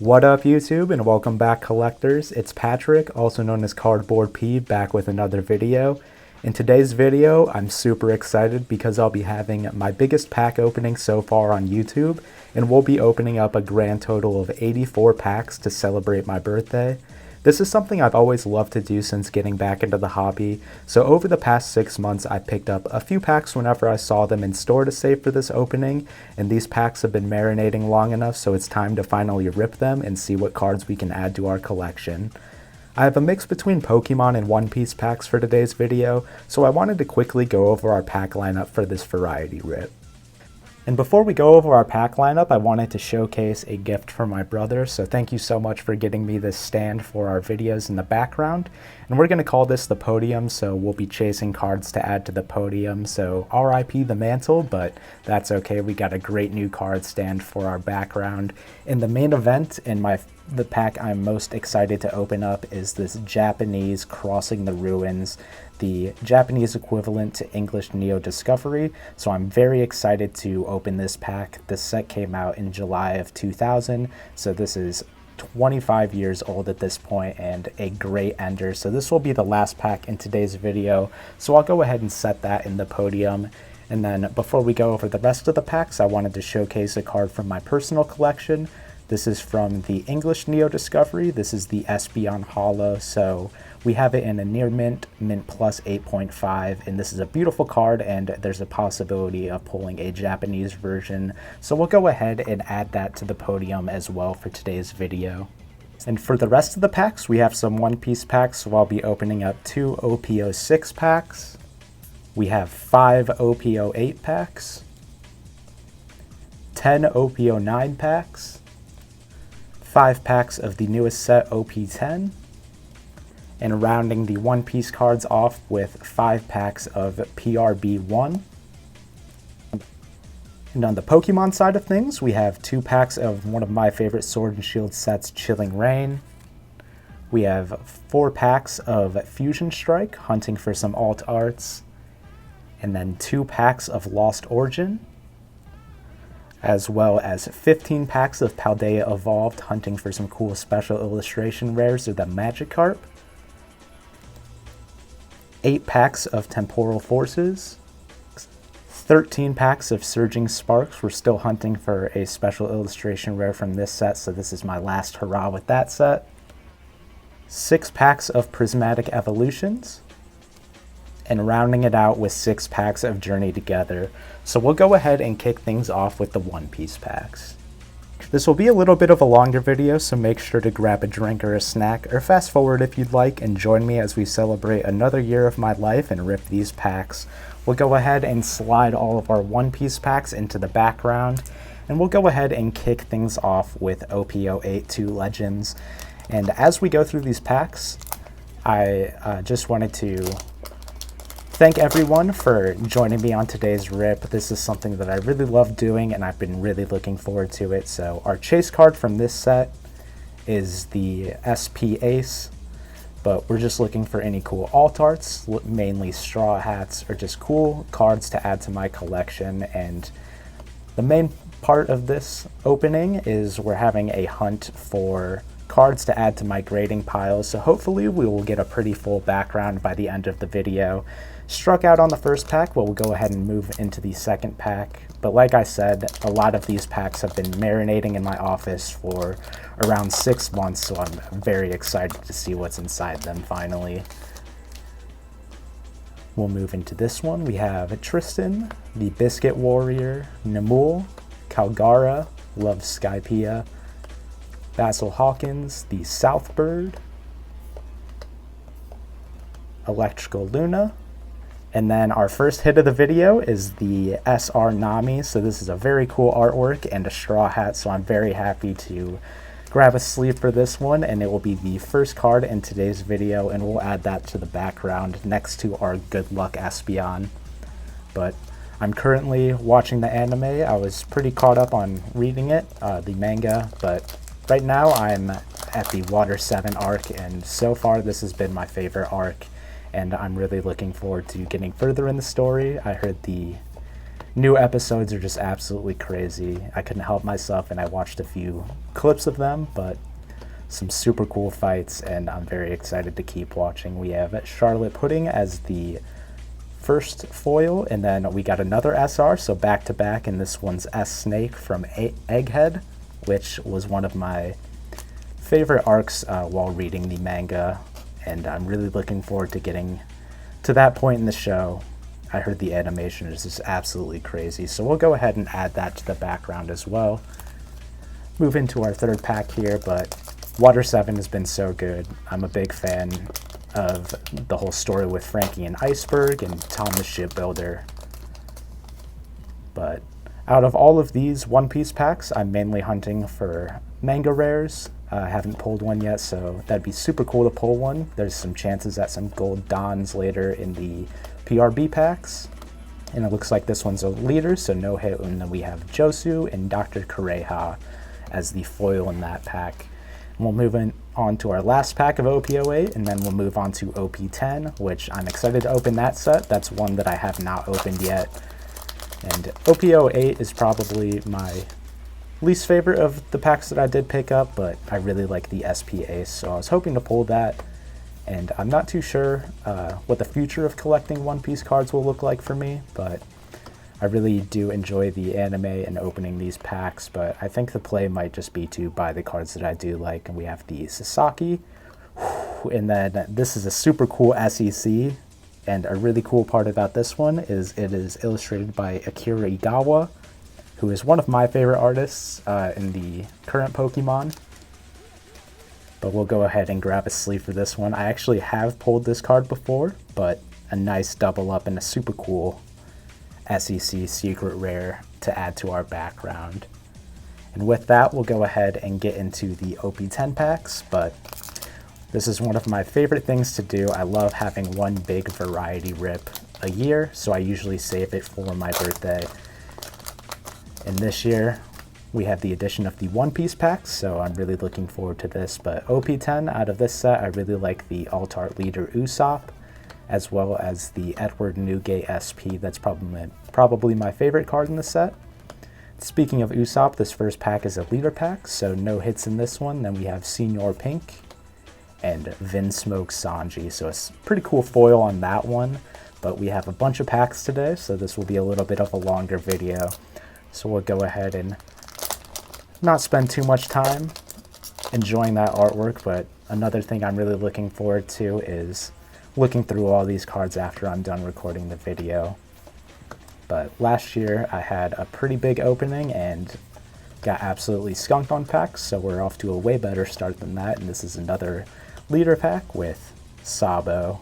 What up YouTube, and welcome back collectors. It's Patrick, also known as Cardboard P, back with another video. In today's video, I'm super excited because I'll be having my biggest pack opening so far on YouTube, and we'll be opening up a grand total of 84 packs to celebrate my birthday. This is something I've always loved to do since getting back into the hobby, so over the past 6 months I picked up a few packs whenever I saw them in store to save for this opening, and these packs have been marinating long enough so it's time to finally rip them and see what cards we can add to our collection. I have a mix between Pokemon and One Piece packs for today's video, so I wanted to quickly go over our pack lineup for this variety rip. And before we go over our pack lineup, I wanted to showcase a gift from my brother, so thank you so much for getting me this stand for our videos in the background. And we're going to call this the podium, so we'll be chasing cards to add to the podium, so RIP the mantle, but that's okay, we got a great new card stand for our background. In the main event, the pack I'm most excited to open up is this Japanese Crossing the Ruins, the Japanese equivalent to English Neo Discovery, so I'm very excited to open this pack. This set came out in July of 2000, so this is 25 years old at this point and a great ender. So this will be the last pack in today's video, so I'll go ahead and set that in the podium. And then before we go over the rest of the packs, I wanted to showcase a card from my personal collection. This is from the English Neo Discovery. This is the Espeon Holo, so we have it in a near mint, mint plus 8.5, and this is a beautiful card, and there's a possibility of pulling a Japanese version, so we'll go ahead and add that to the podium as well for today's video. And for the rest of the packs, we have some One Piece packs, so I'll be opening up 2 OPO6 packs. We have 5 OPO8 packs, 10 OPO9 packs, 5 packs of the newest set OP10, and rounding the One Piece cards off with 5 packs of PRB1. And on the Pokemon side of things, we have 2 packs of one of my favorite Sword and Shield sets, Chilling Reign. We have 4 packs of Fusion Strike, hunting for some alt arts, and then 2 packs of Lost Origin, as well as 15 packs of Paldea Evolved, hunting for some cool special illustration rares or the Magikarp, 8 packs of Temporal Forces, 13 packs of Surging Sparks. We're still hunting for a special illustration rare from this set, so this is my last hurrah with that set, 6 packs of Prismatic Evolutions, and rounding it out with 6 packs of Journey Together. So we'll go ahead and kick things off with the One Piece packs. This will be a little bit of a longer video, so make sure to grab a drink or a snack, or fast forward if you'd like, and join me as we celebrate another year of my life and rip these packs. We'll go ahead and slide all of our One Piece packs into the background, and we'll go ahead and kick things off with OPO8 2 Legends. And as we go through these packs, I just wanted to thank everyone for joining me on today's rip. This is something that I really love doing and I've been really looking forward to it. So our chase card from this set is the SP Ace, but we're just looking for any cool alt arts, mainly Straw Hats, or just cool cards to add to my collection. And the main part of this opening is we're having a hunt for cards to add to my grading piles, so hopefully we will get a pretty full background by the end of the video. Struck out on the first pack, but we'll go ahead and move into the second pack. But like I said, a lot of these packs have been marinating in my office for around 6 months, so I'm very excited to see what's inside them finally. We'll move into this one. We have Tristan, the Biscuit Warrior, Namul, Calgara, Love Skypea, Basil Hawkins, the Southbird, Electrical Luna, and then our first hit of the video is the SR Nami. So this is a very cool artwork and a straw hat, so I'm very happy to grab a sleeve for this one, and it will be the first card in today's video, and we'll add that to the background next to our Good Luck Espeon. But I'm currently watching the anime. I was pretty caught up on reading it, the manga, but right now I'm at the Water 7 arc, and so far this has been my favorite arc, and I'm really looking forward to getting further in the story. I heard the new episodes are just absolutely crazy. I couldn't help myself and I watched a few clips of them, but some super cool fights, and I'm very excited to keep watching. We have Charlotte Pudding as the first foil, and then we got another SR, so back to back, and this one's S Snake from Egghead, which was one of my favorite arcs while reading the manga, and I'm really looking forward to getting to that point in the show. I heard the animation is just absolutely crazy, so we'll go ahead and add that to the background as well. Move into our third pack here, but Water 7 has been so good. I'm a big fan of the whole story with Frankie and Iceberg and Tom the Shipbuilder. But out of all of these One Piece packs, I'm mainly hunting for manga rares. I haven't pulled one yet, so that'd be super cool to pull one. There's some chances at some gold Dons later in the PRB packs. And it looks like this one's a leader, so no hit. And then we have Josu and Dr. Kureha as the foil in that pack. We'll move on to our last pack of OP08, and then we'll move on to OP10, which I'm excited to open that set. That's one that I have not opened yet. And OP08 is probably my least favorite of the packs that I did pick up, but I really like the SP Ace, so I was hoping to pull that. And I'm not too sure what the future of collecting One Piece cards will look like for me, but I really do enjoy the anime and opening these packs, but I think the play might just be to buy the cards that I do like. And we have the Sasaki, and then this is a super cool SEC, and a really cool part about this one is it is illustrated by Akira Igawa, who is one of my favorite artists in the current Pokemon. But we'll go ahead and grab a sleeve for this one. I actually have pulled this card before, but a nice double up and a super cool SEC secret rare to add to our background. And with that, we'll go ahead and get into the OP10 packs, but this is one of my favorite things to do. I love having one big variety rip a year, so I usually save it for my birthday. And this year, we have the addition of the One Piece packs, so I'm really looking forward to this. But OP10, out of this set, I really like the Altart leader Usopp, as well as the Edward Newgate SP. That's probably my favorite card in the set. Speaking of Usopp, this first pack is a leader pack, so no hits in this one. Then we have Senior Pink and Vinsmoke Sanji, so it's pretty cool foil on that one. But we have a bunch of packs today, so this will be a little bit of a longer video. So we'll go ahead and not spend too much time enjoying that artwork, but another thing I'm really looking forward to is looking through all these cards after I'm done recording the video. But last year I had a pretty big opening and got absolutely skunked on packs, so we're off to a way better start than that. And this is another leader pack with Sabo,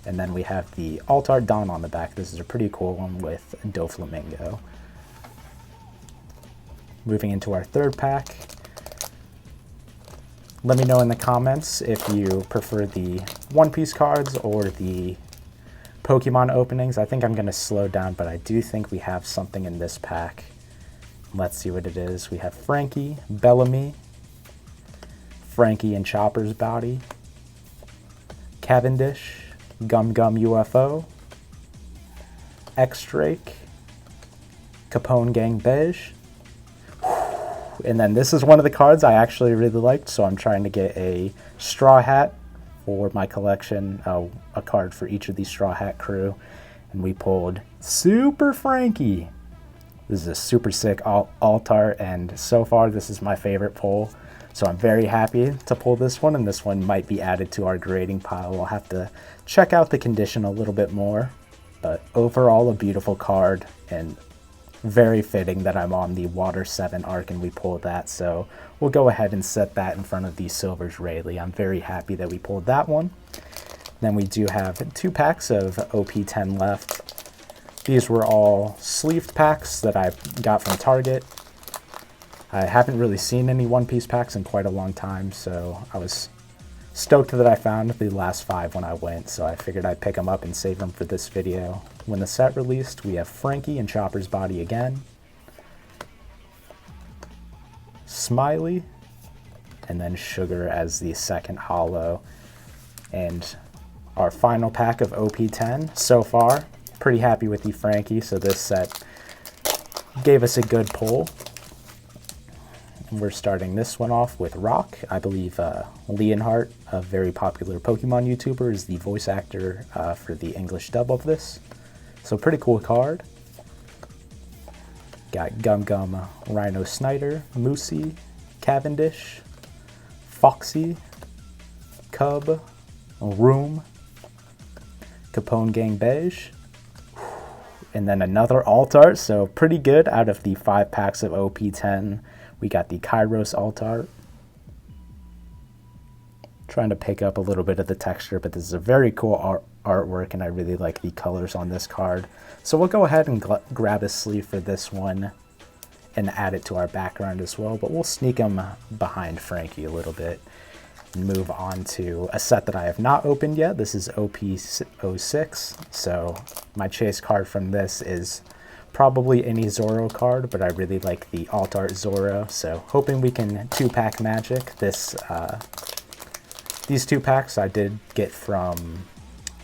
and then we have the Altart Don on the back. This is a pretty cool one with Doflamingo. Moving into our third pack. Let me know in the comments if you prefer the One Piece cards or the Pokemon openings. I think I'm going to slow down, but I do think we have something in this pack. Let's see what it is. We have Frankie, Bellamy, Frankie and Chopper's Body, Cavendish, Gum Gum UFO, X-Drake, Capone Gang Beige. And then this is one of the cards I actually really liked, so I'm trying to get a Straw Hat for my collection, a card for each of the Straw Hat crew. And we pulled Super Frankie. This is a super sick Altart, and so far this is my favorite pull. So I'm very happy to pull this one, and this one might be added to our grading pile. We'll have to check out the condition a little bit more. But overall, a beautiful card, and very fitting that I'm on the Water 7 arc and we pulled that, so we'll go ahead and set that in front of the Silver's Rayleigh. I'm very happy that we pulled that one. Then we do have 2 packs of OP10 left. These were all sleeved packs that I got from Target. I haven't really seen any One Piece packs in quite a long time, so I was stoked that I found the last 5 when I went, so I figured I'd pick them up and save them for this video. When the set released, we have Frankie and Chopper's Body again, Smiley, and then Sugar as the second holo. And our final pack of OP10 so far, pretty happy with the Frankie. So this set gave us a good pull. And we're starting this one off with Rock. I believe Leonhardt, a very popular Pokemon YouTuber, is the voice actor for the English dub of this. So pretty cool card. Got Gum Gum, Rhino Snyder, Moosey, Cavendish, Foxy, Cub, Room, Capone Gang Beige, and then another alt art. So pretty good. Out of the 5 packs of OP10, we got the Kairos alt art. Trying to pick up a little bit of the texture, but this is a very cool artwork, and I really like the colors on this card. So we'll go ahead and grab a sleeve for this one and add it to our background as well, but we'll sneak them behind Frankie a little bit and move on to a set that I have not opened yet. This is OP06, so my chase card from this is probably any Zoro card, but I really like the alt art Zoro, so hoping we can 2-pack magic. These 2 packs I did get from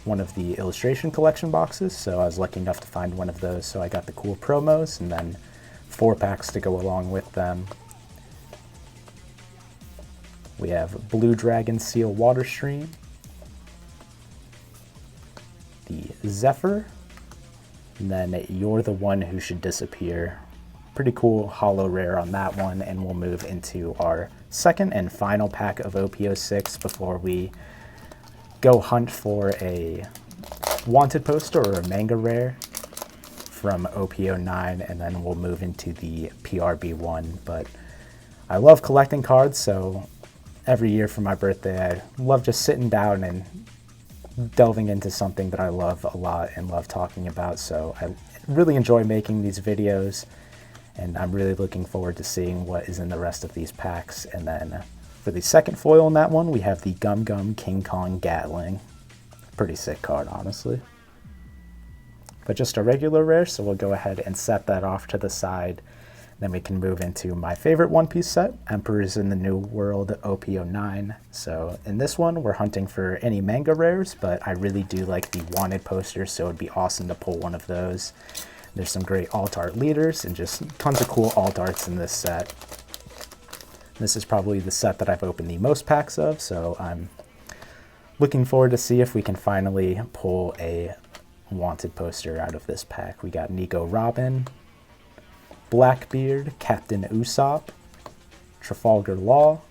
one of the illustration collection boxes, so I was lucky enough to find one of those, so I got the cool promos, and then 4 packs to go along with them. We have Blue Dragon Seal Water Stream, the Zephyr, and then You're the One Who Should Disappear. Pretty cool holo rare on that one, and we'll move into our second and final pack of OP06 before we go hunt for a wanted poster or a manga rare from OP09, and then we'll move into the PRB1. But I love collecting cards, so every year for my birthday I love just sitting down and delving into something that I love a lot and love talking about. So I really enjoy making these videos, and I'm really looking forward to seeing what is in the rest of these packs. And then for the second foil in that one, we have the Gum Gum King Kong Gatling. Pretty sick card, honestly. But just a regular rare, so we'll go ahead and set that off to the side. Then we can move into my favorite One Piece set, Emperors in the New World OP09. So in this one, we're hunting for any manga rares, but I really do like the wanted posters, so it'd be awesome to pull one of those. There's some great alt art leaders and just tons of cool alt arts in this set. This is probably the set that I've opened the most packs of, so I'm looking forward to see if we can finally pull a wanted poster out of this pack. We got Nico Robin, Blackbeard, Captain Usopp, Trafalgar Law,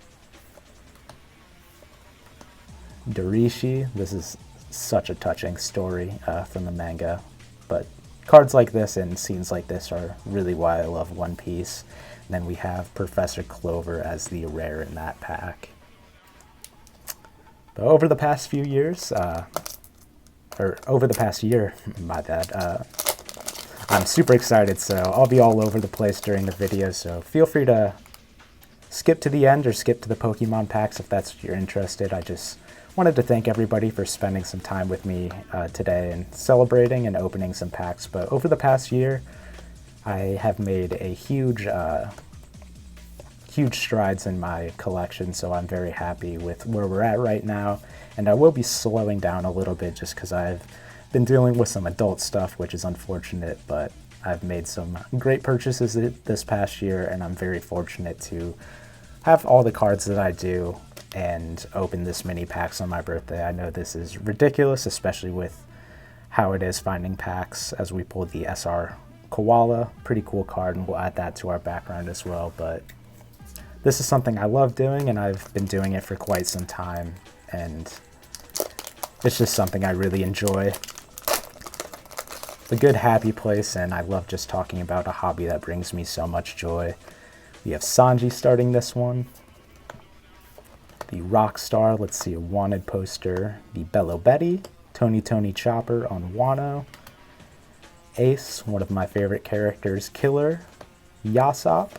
Dorishi. This is such a touching story from the manga, but cards like this and scenes like this are really why I love One Piece. And then we have Professor Clover as the rare in that pack. But over the past few years, over the past year, my bad, I'm super excited, so I'll be all over the place during the video, so feel free to skip to the end or skip to the Pokemon packs if that's what you're interested. I just wanted to thank everybody for spending some time with me today and celebrating and opening some packs. But over the past year, I have made a huge strides in my collection, so I'm very happy with where we're at right now. And I will be slowing down a little bit just because I've been dealing with some adult stuff, which is unfortunate, but I've made some great purchases this past year, and I'm very fortunate to have all the cards that I do and open this many packs on my birthday. I know this is ridiculous, especially with how it is finding packs as we pulled the SR Koala. Pretty cool card, and we'll add that to our background as well. But this is something I love doing, and I've been doing it for quite some time, and it's just something I really enjoy. It's a good, happy place, and I love just talking about a hobby that brings me so much joy. We have Sanji starting this one. The Rockstar, let's see, a wanted poster. The Bello Betty, Tony Chopper on Wano. Ace, one of my favorite characters, Killer, Yasop.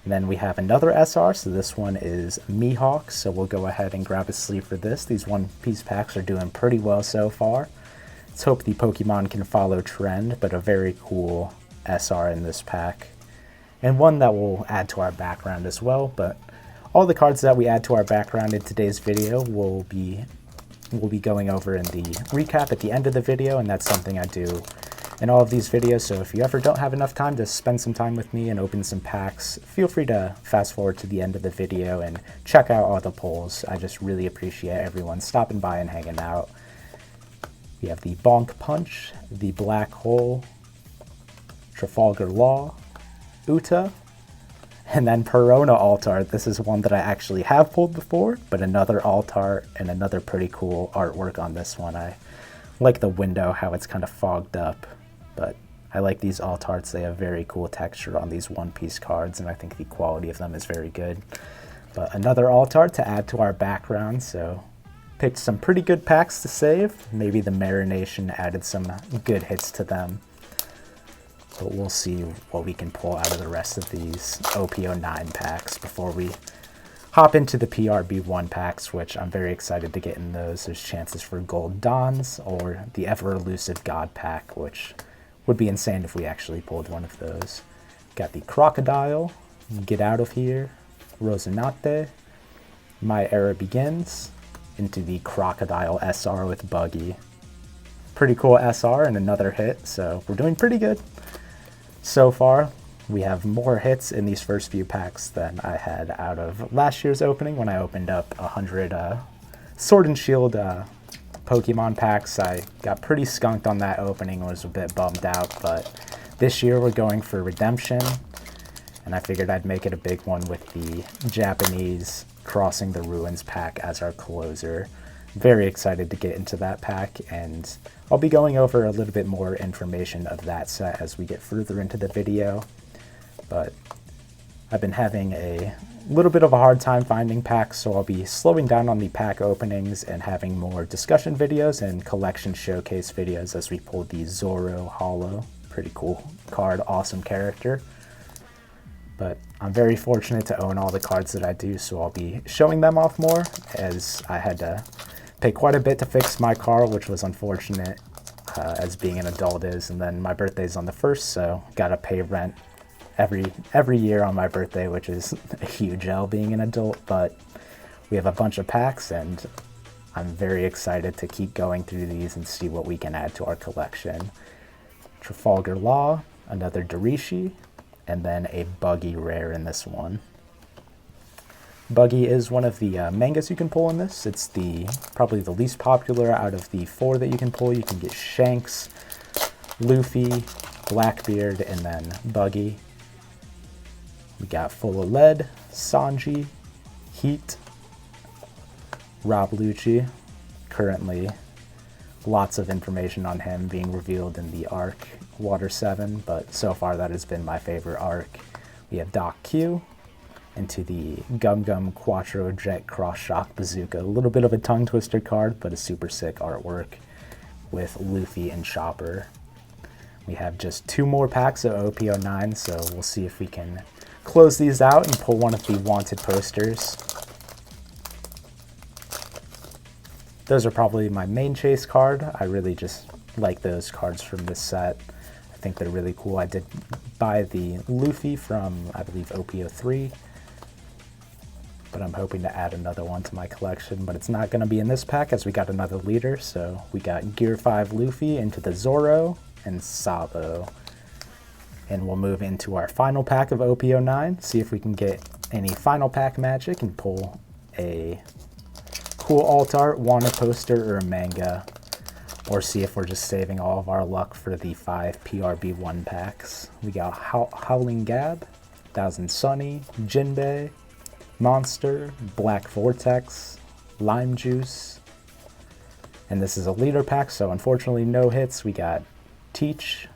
And then we have another SR, so this one is Mihawk, so we'll go ahead and grab a sleeve for this. These One Piece packs are doing pretty well so far. Let's hope the Pokemon can follow trend, but a very cool SR in this pack. And one that we'll add to our background as well, but all the cards that we add to our background in today's video we'll be going over in the recap at the end of the video, and that's something I do in all of these videos, so if you ever don't have enough time to spend some time with me and open some packs, feel free to fast forward to the end of the video and check out all the polls. I just really appreciate everyone stopping by and hanging out. We have the Bonk Punch, the Black Hole, Trafalgar Law, Uta, and then Perona Altart. This is one that I actually have pulled before, but another Altart and another pretty cool artwork on this one. I like the window, how it's kind of fogged up, but I like these Altarts. They have very cool texture on these one-piece cards, and I think the quality of them is very good. But another Altart to add to our background, so picked some pretty good packs to save. Maybe the Marination added some good hits to them. But we'll see what we can pull out of the rest of these OP09 packs before we hop into the PRB1 packs, which I'm very excited to get in those. There's chances for Gold Dons or the ever-elusive God pack, which would be insane if we actually pulled one of those. Got the Crocodile, Get Out of Here, Rosinante, My Era Begins, into the Crocodile SR with Buggy. Pretty cool SR and another hit, so we're doing pretty good. So far, we have more hits in these first few packs than I had out of last year's opening when I opened up 100 Sword and Shield Pokemon packs. I got pretty skunked on that opening, was a bit bummed out, but this year we're going for Redemption, and I figured I'd make it a big one with the Japanese Crossing the Ruins pack as our closer. Very excited to get into that pack, and I'll be going over a little bit more information of that set as we get further into the video. But I've been having a little bit of a hard time finding packs, so I'll be slowing down on the pack openings and having more discussion videos and collection showcase videos as we pull the Zoro Holo. Pretty cool card, awesome character. But I'm very fortunate to own all the cards that I do, so I'll be showing them off more, as I had to pay quite a bit to fix my car, which was unfortunate, as being an adult is, and then my birthday's on the 1st, so gotta pay rent every year on my birthday, which is a huge L being an adult. But we have a bunch of packs, and I'm very excited to keep going through these and see what we can add to our collection. Trafalgar Law, another Darishi, and then a Buggy rare in this one. Buggy is one of the mangas you can pull in this. It's probably the least popular out of the 4 that you can pull. You can get Shanks, Luffy, Blackbeard, and then Buggy. We got Full of Lead, Sanji, Heat, Rob Lucci. Currently, lots of information on him being revealed in the arc Water 7, but so far that has been my favorite arc. We have Doc Q, into the Gum Gum Quattro Jet Cross Shock Bazooka. A little bit of a tongue twister card, but a super sick artwork with Luffy and Chopper. We have just 2 more packs of OP09, so we'll see if we can close these out and pull one of the wanted posters. Those are probably my main chase card. I really just like those cards from this set. I think they're really cool. I did buy the Luffy from, I believe, OP03, but I'm hoping to add another one to my collection, but it's not going to be in this pack as we got another leader. So we got Gear 5 Luffy into the Zoro and Sabo. And we'll move into our final pack of OP09, see if we can get any final pack magic and pull a cool alt art, wanted poster, or a manga, or see if we're just saving all of our luck for the 5 PRB1 packs. We got Howling Gab, Thousand Sunny, Jinbei, Monster, Black Vortex, Lime Juice, and this is a leader pack, so unfortunately no hits. We got Teach,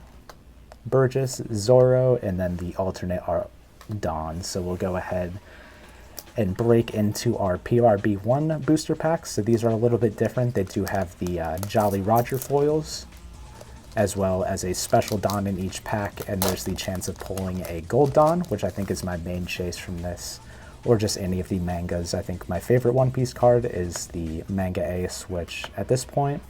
Burgess, Zoro, and then the alternate are Dawn. So we'll go ahead and break into our PRB1 booster packs. So these are a little bit different. They do have the Jolly Roger foils, as well as a special Dawn in each pack, and there's the chance of pulling a Gold Dawn, which I think is my main chase from this, or just any of the mangas. I think my favorite One Piece card is the Manga Ace, which at this point,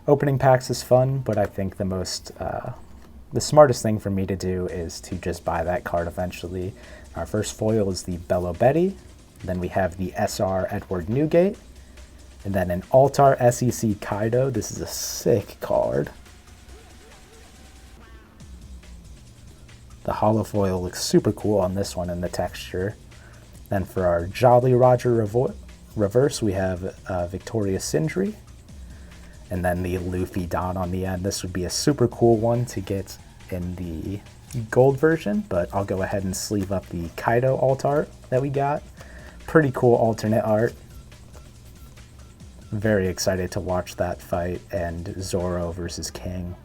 opening packs is fun, but I think the smartest thing for me to do is to just buy that card eventually. Our first foil is the Bello Betty, then we have the SR Edward Newgate, and then an Altar SEC Kaido. This is a sick card. The holo foil looks super cool on this one in the texture. Then for our Jolly Roger reverse, we have Victoria Sindri. And then the Luffy Don on the end. This would be a super cool one to get in the gold version, but I'll go ahead and sleeve up the Kaido alt art that we got. Pretty cool alternate art. Very excited to watch that fight and Zoro versus King.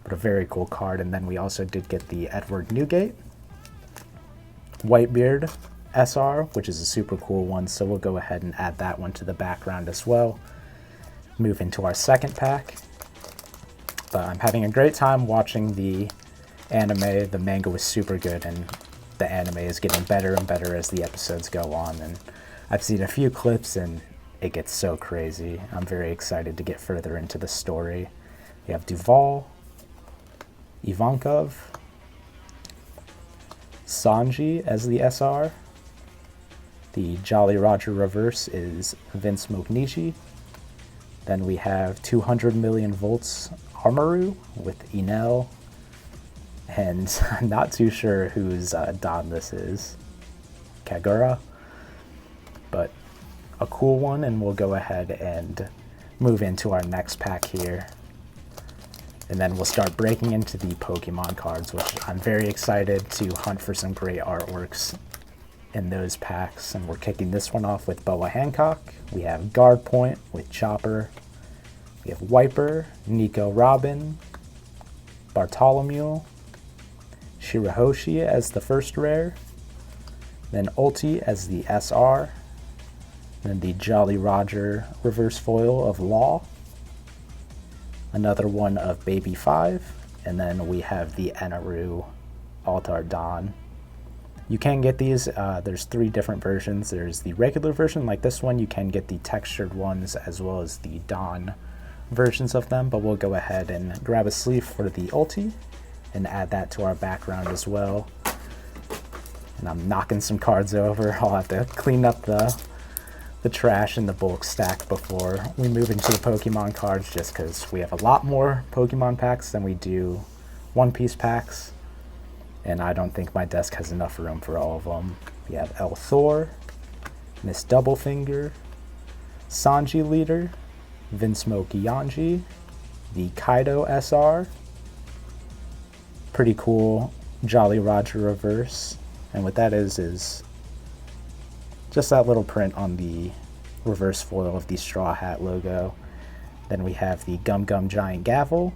But a very cool card. And then we also did get the Edward Newgate Whitebeard SR, which is a super cool one, so we'll go ahead and add that one to the background as well. Move into our second pack. But I'm having a great time watching the anime. The manga was super good, and the anime is getting better and better as the episodes go on. And I've seen a few clips, and it gets so crazy. I'm very excited to get further into the story. We have Duval, Ivankov, Sanji as the SR. The Jolly Roger reverse is Vince Moknichi. Then we have 200 million volts Armaru with Enel. And I'm not too sure whose Don this is. Kagura. But a cool one, and we'll go ahead and move into our next pack here. And then we'll start breaking into the Pokemon cards, which I'm very excited to hunt for some great artworks in those packs. And we're kicking this one off with Boa Hancock. We have Guard Point with Chopper. We have Wiper, Nico Robin, Bartholomew, Shirahoshi as the first rare, then Ulti as the SR, then the Jolly Roger reverse foil of Law, another one of Baby 5, and then we have the Enaru Altar Don. You can get these, there's 3 different versions. There's the regular version like this one. You can get the textured ones as well as the Don versions of them, but we'll go ahead and grab a sleeve for the Ulti and add that to our background as well. And I'm knocking some cards over. I'll have to clean up the trash in the bulk stack before we move into the Pokemon cards, just because we have a lot more Pokemon packs than we do One Piece packs, and I don't think my desk has enough room for all of them. We have El Thor, Miss Doublefinger, Sanji Leader, Vinsmoke Yanji, the Kaido SR, pretty cool Jolly Roger reverse, and what that is just that little print on the reverse foil of the Straw Hat logo. Then we have the Gum Gum Giant Gavel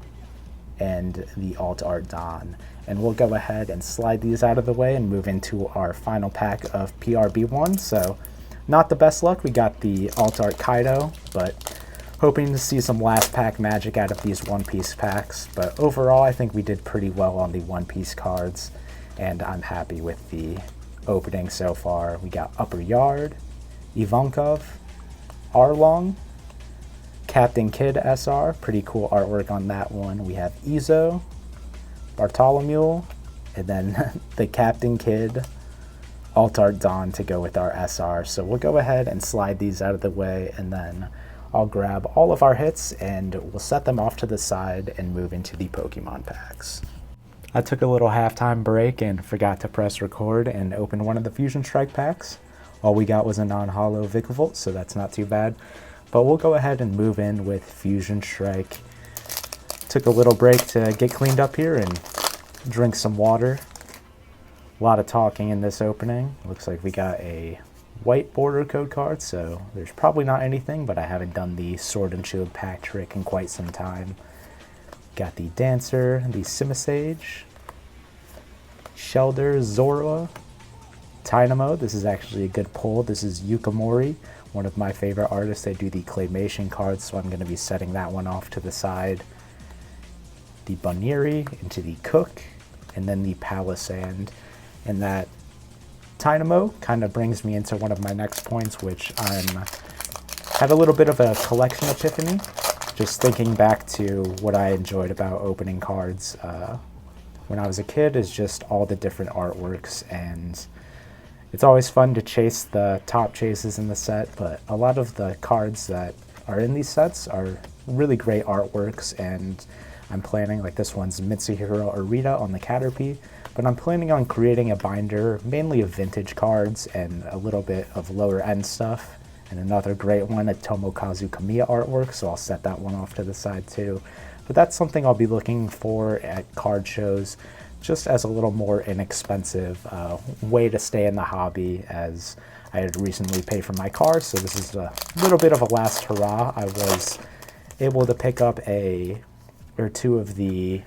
and the Alt Art Don. And we'll go ahead and slide these out of the way and move into our final pack of PRB1. So not the best luck. We got the Alt Art Kaido, but hoping to see some last pack magic out of these One Piece packs. But overall, I think we did pretty well on the One Piece cards, and I'm happy with the opening so far. We got Upper Yard, Ivankov, Arlong, Captain Kid SR, pretty cool artwork on that one. We have Izo, Bartholomew, and then the Captain Kid Alt Art Don to go with our SR. So we'll go ahead and slide these out of the way, and then I'll grab all of our hits and we'll set them off to the side and move into the Pokemon packs. I took a little halftime break and forgot to press record and open one of the Fusion Strike packs. All we got was a non-holo Vikavolt, so that's not too bad. But we'll go ahead and move in with Fusion Strike. Took a little break to get cleaned up here and drink some water. A lot of talking in this opening. Looks like we got a white border code card, so there's probably not anything, but I haven't done the Sword and Shield pack trick in quite some time. Got the Dancer, the Simisage, Shelder, Zorua, Tynamo. This is actually a good pull. This is Yukamori, one of my favorite artists. They do the claymation cards, so I'm going to be setting that one off to the side. The Buniri into the Cook, and then the Palisand. And that Tynamo kind of brings me into one of my next points, which have a little bit of a collection epiphany. Just thinking back to what I enjoyed about opening cards when I was a kid is just all the different artworks, and it's always fun to chase the top chases in the set, but a lot of the cards that are in these sets are really great artworks, and I'm planning, like this one's Mitsuhiro Arita on the Caterpie, but I'm planning on creating a binder mainly of vintage cards and a little bit of lower end stuff. And another great one, a Tomokazu Kamiya artwork, so I'll set that one off to the side too. But that's something I'll be looking for at card shows, just as a little more inexpensive way to stay in the hobby, as I had recently paid for my car, so this is a little bit of a last hurrah. I was able to pick up a or two of the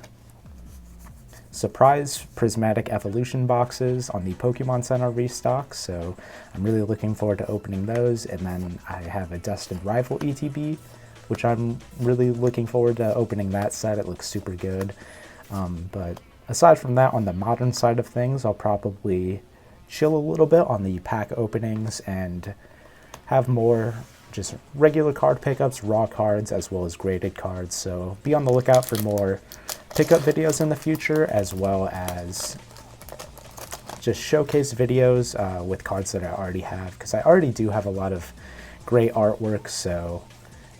Sparks Prismatic Evolution boxes on the Pokemon Center restock, so I'm really looking forward to opening those. And then I have a Destined Rival ETB, which I'm really looking forward to opening that set. It looks super good. But aside from that, on the modern side of things, I'll probably chill a little bit on the pack openings and have more just regular card pickups, raw cards, as well as graded cards. So be on the lookout for more pickup videos in the future, as well as just showcase videos with cards that I already have, because I already do have a lot of great artwork, so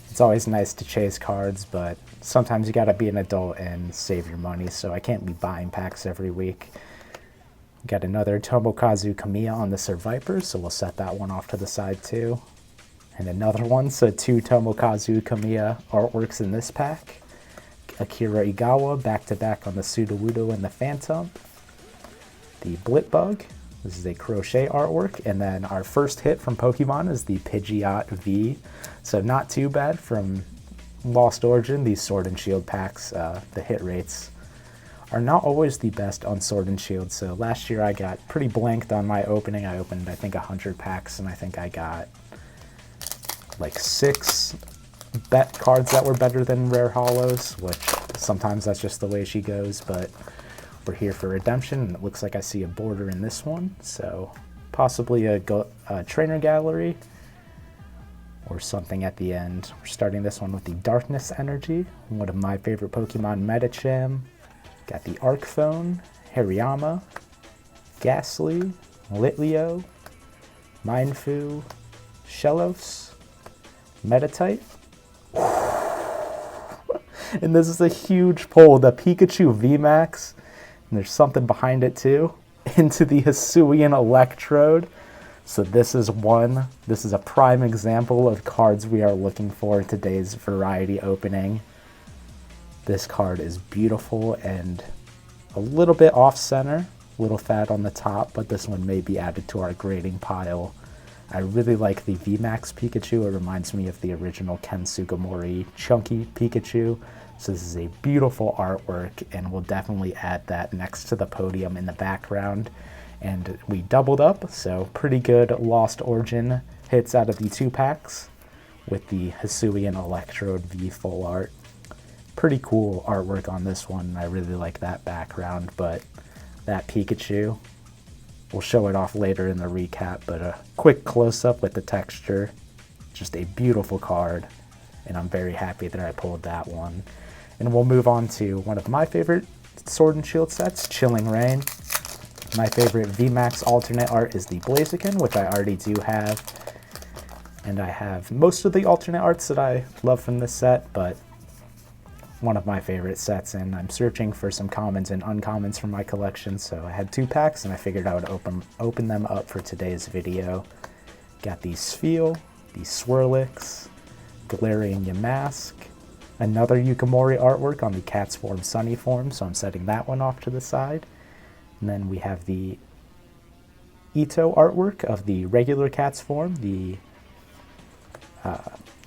it's always nice to chase cards, but sometimes you gotta be an adult and save your money, so I can't be buying packs every week. Got another Tomokazu Kamiya on the Survivor, so we'll set that one off to the side too. And another one, so 2 Tomokazu Kamiya artworks in this pack. Akira Igawa back-to-back on the Sudowoodo and the Phantom. The Blitbug, this is a crochet artwork. And then our first hit from Pokemon is the Pidgeot V. So not too bad from Lost Origin. These Sword and Shield packs, the hit rates are not always the best on Sword and Shield. So last year I got pretty blanked on my opening. I opened, I think, 100 packs, and I think I got like 6 bet cards that were better than rare hollows, which sometimes that's just the way she goes, but we're here for redemption, and it looks like I see a border in this one, so possibly a trainer gallery or something at the end. We're starting this one with the Darkness Energy, one of my favorite Pokemon, Medicham. Got the Arcphone, Hariyama, Ghastly, Litleo, Mindfu, Shellos, Meditite. And this is a huge pull, the Pikachu VMAX, and there's something behind it too, into the Hisuian Electrode. So this is a prime example of cards we are looking for in today's variety opening. This card is beautiful and a little bit off-center, a little fat on the top, but this one may be added to our grading pile. I really like the VMAX Pikachu. It reminds me of the original Ken Sugimori chunky Pikachu. So this is a beautiful artwork, and we'll definitely add that next to the podium in the background. And we doubled up, so pretty good Lost Origin hits out of the 2 packs with the Hisuian Electrode V full art. Pretty cool artwork on this one. I really like that background, but that Pikachu, we'll show it off later in the recap, but a quick close-up with the texture. Just a beautiful card, and I'm very happy that I pulled that one. And we'll move on to one of my favorite Sword and Shield sets, Chilling Reign. My favorite VMAX alternate art is the Blaziken, which I already do have. And I have most of the alternate arts that I love from this set, but one of my favorite sets, and I'm searching for some commons and uncommons from my collection, so I had 2 packs, and I figured I would open them up for today's video. Got the Spheal, the Swirlix, Galarian Yamask, another Yukimori artwork on the Cat's Form Sunny form, so I'm setting that one off to the side. And then we have the Ito artwork of the regular Cat's Form, the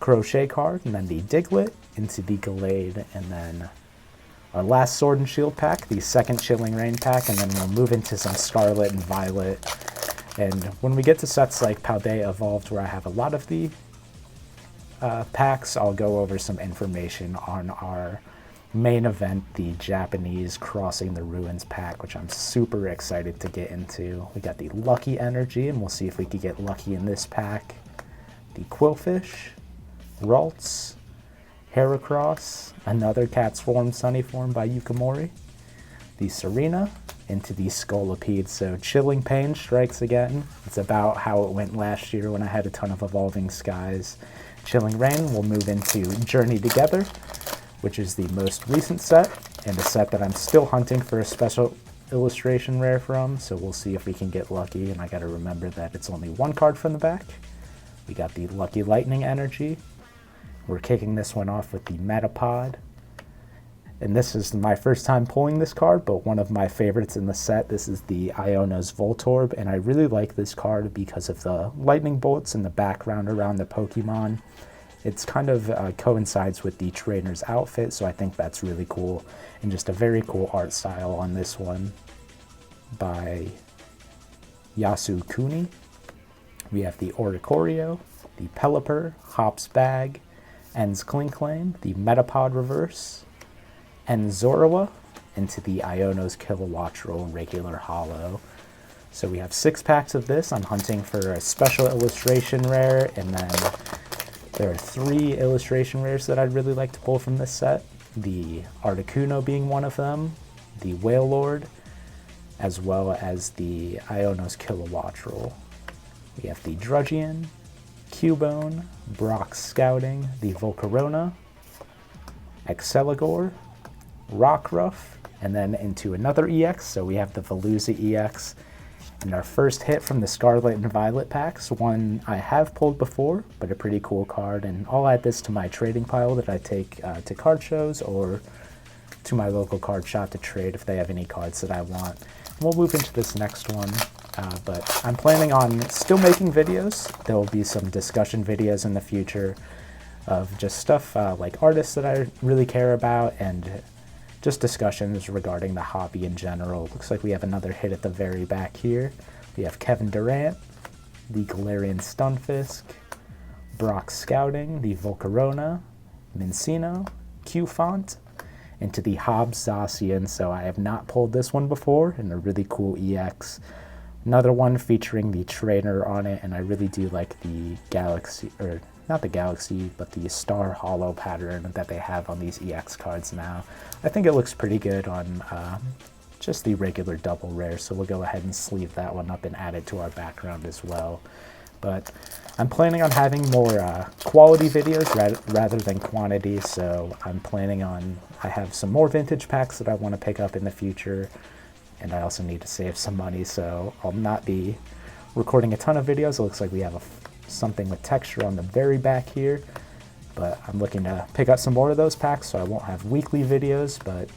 Crochet card, and then the Diglett into the Gallade, and then our last Sword and Shield pack, the second Chilling Reign pack, and then we'll move into some Scarlet and Violet. And when we get to sets like Paldea Evolved, where I have a lot of the packs, I'll go over some information on our main event, the Japanese Crossing the Ruins pack, which I'm super excited to get into. We got the Lucky Energy, and we'll see if we could get lucky in this pack. The Quillfish, Ralts, Heracross, another Cat's Form Sunny form by Yukimori, the Serena, into the Scolipede. So Chilling Pain strikes again. It's about how it went last year when I had a ton of Evolving Skies. Chilling Reign will move into Journey Together. which is the most recent set, and a set that I'm still hunting for a special illustration rare from, so we'll see if we can get lucky, and I gotta remember that it's only one card from the back. We got the Lucky Lightning Energy. We're kicking this one off with the Metapod. And this is my first time pulling this card, but one of my favorites in the set. This is the Iono's Voltorb, and I really like this card because of the lightning bolts in the background around the Pokemon. It's kind of coincides with the trainer's outfit, so I think that's really cool. And just a very cool art style on this one by Yasukuni. We have the Oricorio, the Pelipper, Hop's Bag, En's Klinklane, the Metapod Reverse, and Zorua into the Iono's Kilowattrel regular holo. So we have 6 packs of this. I'm hunting for a special illustration rare, and then there are 3 illustration rares that I'd really like to pull from this set. The Articuno being one of them, the Wailord, as well as the Iono's Kilowattrel. We have the Drudgeon, Cubone, Brock's Scouting, the Volcarona, Exceligor, Rockruff, and then into another EX, so we have the Veluza EX. And our first hit from the Scarlet and Violet packs, one I have pulled before, but a pretty cool card, and I'll add this to my trading pile that I take to card shows or to my local card shop to trade if they have any cards that I want. And we'll move into this next one, but I'm planning on still making videos. There will be some discussion videos in the future of just stuff like artists that I really care about, and just discussions regarding the hobby in general. Looks like we have another hit at the very back here. We have Kevin Durant, the Galarian Stunfisk, Brock Scouting, the Volcarona, Mincino, Q-Font, into the Hobbs Zacian. So I have not pulled this one before, and a really cool EX. Another one featuring the trainer on it, and I really do like the Galaxy, or not the Galaxy, but the Star Holo pattern that they have on these EX cards now. I think it looks pretty good on just the regular double rare, so we'll go ahead and sleeve that one up and add it to our background as well. But I'm planning on having more quality videos rather than quantity, so I'm planning on, I have some more vintage packs that I want to pick up in the future, and I also need to save some money, so I'll not be recording a ton of videos. It looks like we have something with texture on the very back here, but I'm looking to pick up some more of those packs, so I won't have weekly videos, but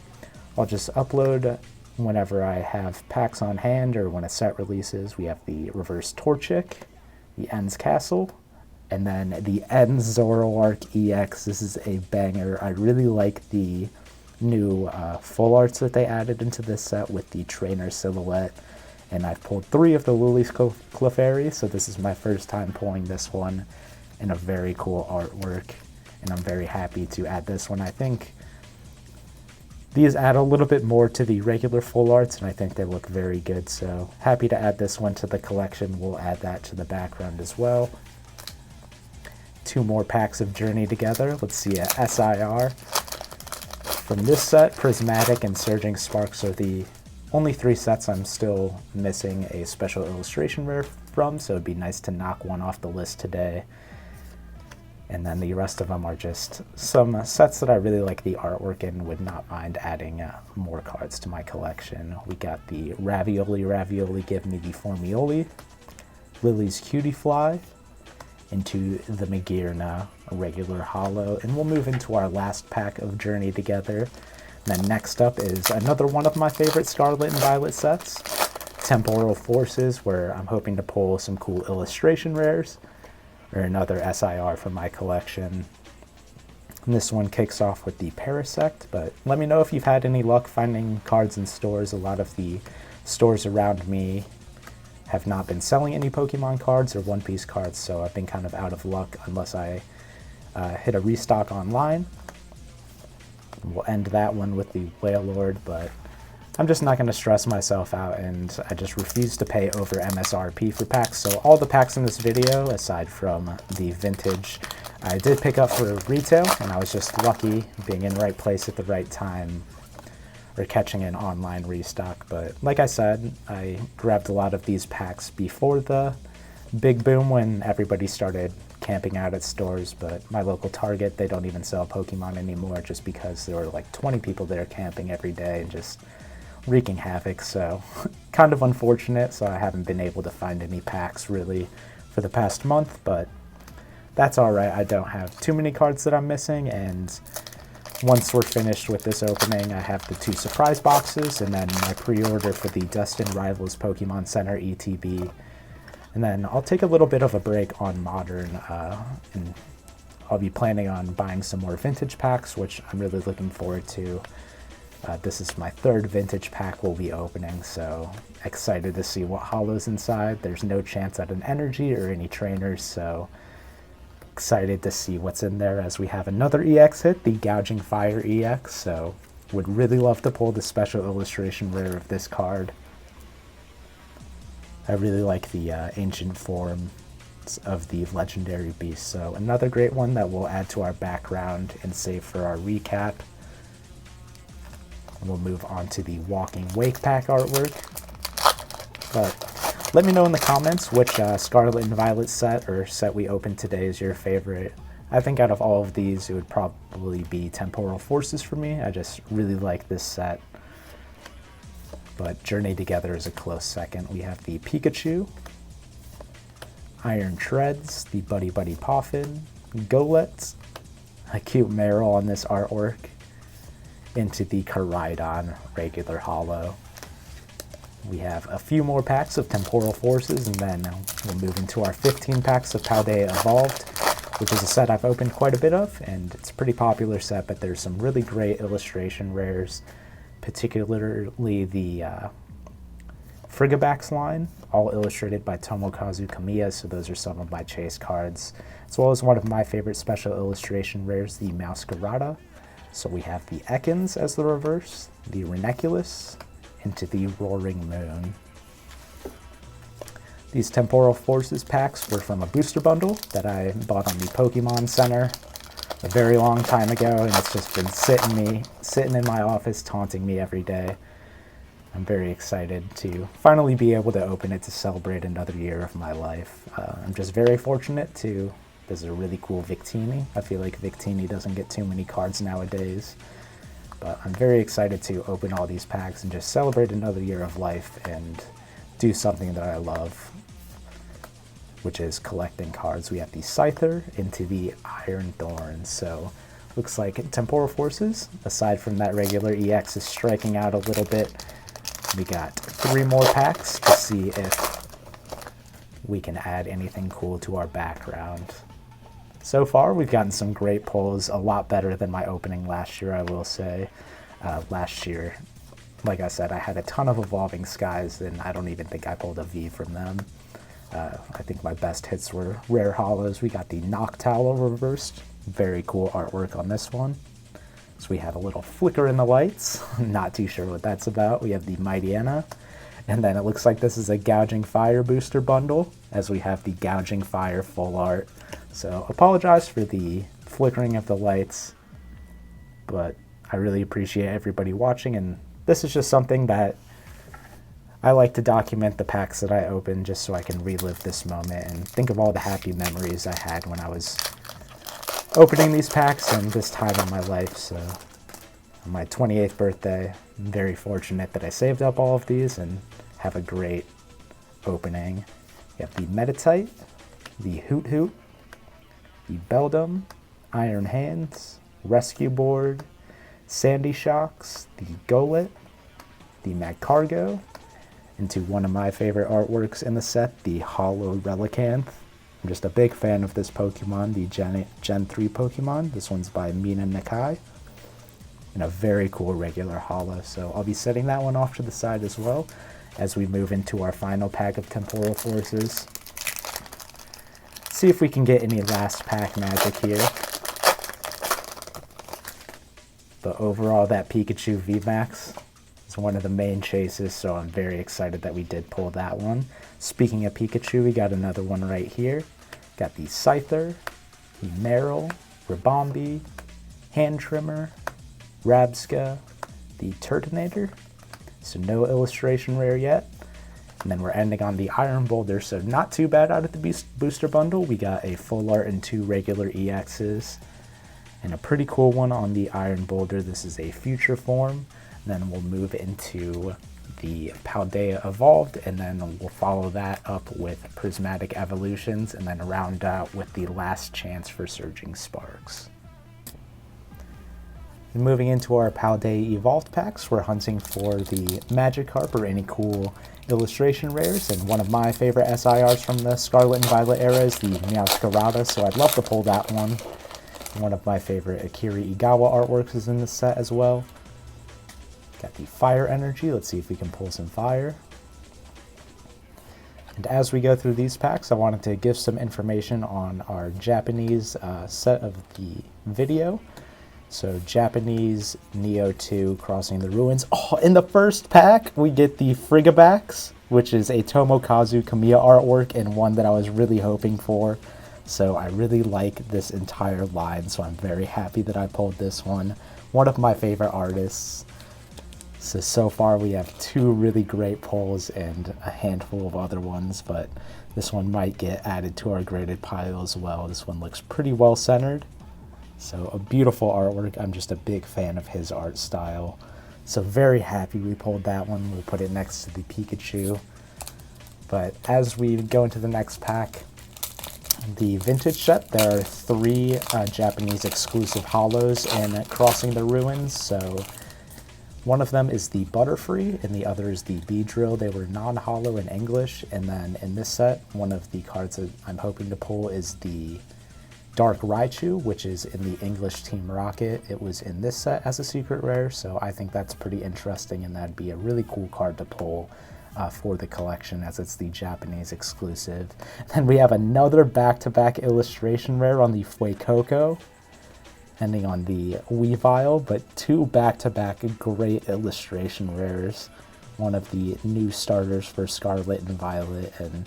I'll just upload whenever I have packs on hand or when a set releases. We have the Reverse Torchic, the En's Castle, and then the En's Zoroark EX. This is a banger. I really like the new full arts that they added into this set with the trainer silhouette. And I've pulled 3 of the Lily's Clefairy, so this is my first time pulling this one, and a very cool artwork, and I'm very happy to add this one. I think these add a little bit more to the regular full arts, and I think they look very good, so happy to add this one to the collection. We'll add that to the background as well. 2 more packs of Journey Together. Let's see a SIR. From this set, Prismatic and Surging Sparks are the only 3 sets I'm still missing a special illustration rare from, so it'd be nice to knock one off the list today. And then the rest of them are just some sets that I really like the artwork in, would not mind adding more cards to my collection. We got the Ravioli Give Me the Formioli, Lily's Cutie Fly, into the Magearna, a regular holo, and we'll move into our last pack of Journey Together. And then next up is another one of my favorite Scarlet and Violet sets, Temporal Forces, where I'm hoping to pull some cool illustration rares, or another SIR from my collection. And this one kicks off with the Parasect, but let me know if you've had any luck finding cards in stores. A lot of the stores around me have not been selling any Pokemon cards or One Piece cards, so I've been kind of out of luck unless I hit a restock online. We'll end that one with the Wailord, but I'm just not going to stress myself out, and I just refuse to pay over MSRP for packs. So all the packs in this video, aside from the vintage, I did pick up for retail, and I was just lucky being in the right place at the right time, or catching an online restock. But like I said, I grabbed a lot of these packs before the big boom when everybody started camping out at stores, but my local Target, they don't even sell Pokemon anymore just because there were like 20 people there camping every day and just wreaking havoc, so kind of unfortunate. So I haven't been able to find any packs really for the past month, but that's alright. I don't have too many cards that I'm missing, and once we're finished with this opening, I have the 2 surprise boxes and then my pre-order for the Destined Rivals Pokemon Center ETB. And then I'll take a little bit of a break on Modern, and I'll be planning on buying some more vintage packs, which I'm really looking forward to. This is my 3rd vintage pack we'll be opening, so excited to see what holos inside. There's no chance at an energy or any trainers, so excited to see what's in there as we have another EX hit, the Gouging Fire EX, so would really love to pull the special illustration rare of this card. I really like the ancient forms of the legendary beast, so another great one that we'll add to our background and save for our recap. And we'll move on to the Walking Wake pack artwork. But let me know in the comments which Scarlet and Violet set or set we opened today is your favorite. I think out of all of these, it would probably be Temporal Forces for me. I just really like this set. But Journey Together is a close second. We have the Pikachu, Iron Treads, the Buddy Buddy Poffin, Golett, a cute Meryl on this artwork, into the Koraidon regular holo. We have a few more packs of Temporal Forces, and then we'll move into our 15 packs of Paldea Evolved, which is a set I've opened quite a bit of, and it's a pretty popular set, but there's some really great illustration rares, particularly the Frigibax line, all illustrated by Tomokazu Kamiya, so those are some of my chase cards, as well as one of my favorite special illustration rares, the Mouscarada. So we have the Ekans as the reverse, the Ranunculus, into the Roaring Moon. These Temporal Forces packs were from a booster bundle that I bought on the Pokemon Center a very long time ago, and it's just been sitting in my office taunting me every day. I'm very excited to finally be able to open it to celebrate another year of my life. I'm just very fortunate to. This is a really cool Victini. I feel like Victini doesn't get too many cards nowadays. But I'm very excited to open all these packs and just celebrate another year of life and do something that I love, which is collecting cards. We have the Scyther into the Iron Thorns. So looks like Temporal Forces, aside from that regular EX, is striking out a little bit. We got 3 more packs to see if we can add anything cool to our background. So far, we've gotten some great pulls, a lot better than my opening last year, I will say. Last year, like I said, I had a ton of Evolving Skies, and I don't even think I pulled a V from them. I think my best hits were rare holos. We got the Noctowl reversed. Very cool artwork on this one. So we have a little flicker in the lights. Not too sure what that's about. We have the Mightyena. And then it looks like this is a Gouging Fire booster bundle, as we have the Gouging Fire full art. So apologize for the flickering of the lights, but I really appreciate everybody watching, and this is just something that I like to document the packs that I open just so I can relive this moment and think of all the happy memories I had when I was opening these packs and this time in my life. So on my 28th birthday, I'm very fortunate that I saved up all of these and have a great opening. You have the Meditite, the Hoot Hoot, the Beldum, Iron Hands, Rescue Board, Sandy Shocks, the Golett, the Magcargo, into one of my favorite artworks in the set, the Holo Relicanth. I'm just a big fan of this Pokemon, the Gen 3 Pokemon. This one's by Mina Nakai, and a very cool regular holo, so I'll be setting that one off to the side as well as we move into our final pack of Temporal Forces. See if we can get any last pack magic here. But overall, that Pikachu VMAX is one of the main chases, so I'm very excited that we did pull that one. Speaking of Pikachu, we got another one right here. Got the Scyther, the Meryl, Ribombee, Hand Trimmer, Rabska, the Turtonator. So no illustration rare yet. And then we're ending on the Iron Boulder, so not too bad out of the booster bundle. We got a full art and 2 regular EXs, and a pretty cool one on the Iron Boulder. This is a future form. And then we'll move into the Paldea Evolved, and then we'll follow that up with Prismatic Evolutions, and then round out with the last chance for Surging Sparks. And moving into our Paldea Evolved packs, we're hunting for the Magikarp or any cool illustration rares, and one of my favorite SIRs from the Scarlet and Violet era is the Meowscarada, so I'd love to pull that one. One of my favorite Akira Igawa artworks is in this set as well. Got the Fire Energy. Let's see if we can pull some fire. And as we go through these packs, I wanted to give some information on our Japanese set of the video. So Japanese Neo 2 Crossing the Ruins. Oh, in the first pack, we get the Frigabacks, which is a Tomokazu Kamiya artwork and one that I was really hoping for. So I really like this entire line, so I'm very happy that I pulled this one. One of my favorite artists. So far we have 2 really great pulls and a handful of other ones, but this one might get added to our graded pile as well. This one looks pretty well centered. So a beautiful artwork. I'm just a big fan of his art style. So very happy we pulled that one. We'll put it next to the Pikachu. But as we go into the next pack, the vintage set, there are 3 Japanese exclusive holos in Crossing the Ruins. So one of them is the Butterfree, and the other is the Beedrill. They were non-holo in English, and then in this set, one of the cards that I'm hoping to pull is the Dark Raichu, which is in the English Team Rocket. It was in this set as a secret rare, so I think that's pretty interesting, and that'd be a really cool card to pull for the collection, as it's the Japanese exclusive. Then we have another back-to-back illustration rare on the Fuecoco, ending on the Weavile, but 2 back-to-back great illustration rares. One of the new starters for Scarlet and Violet, and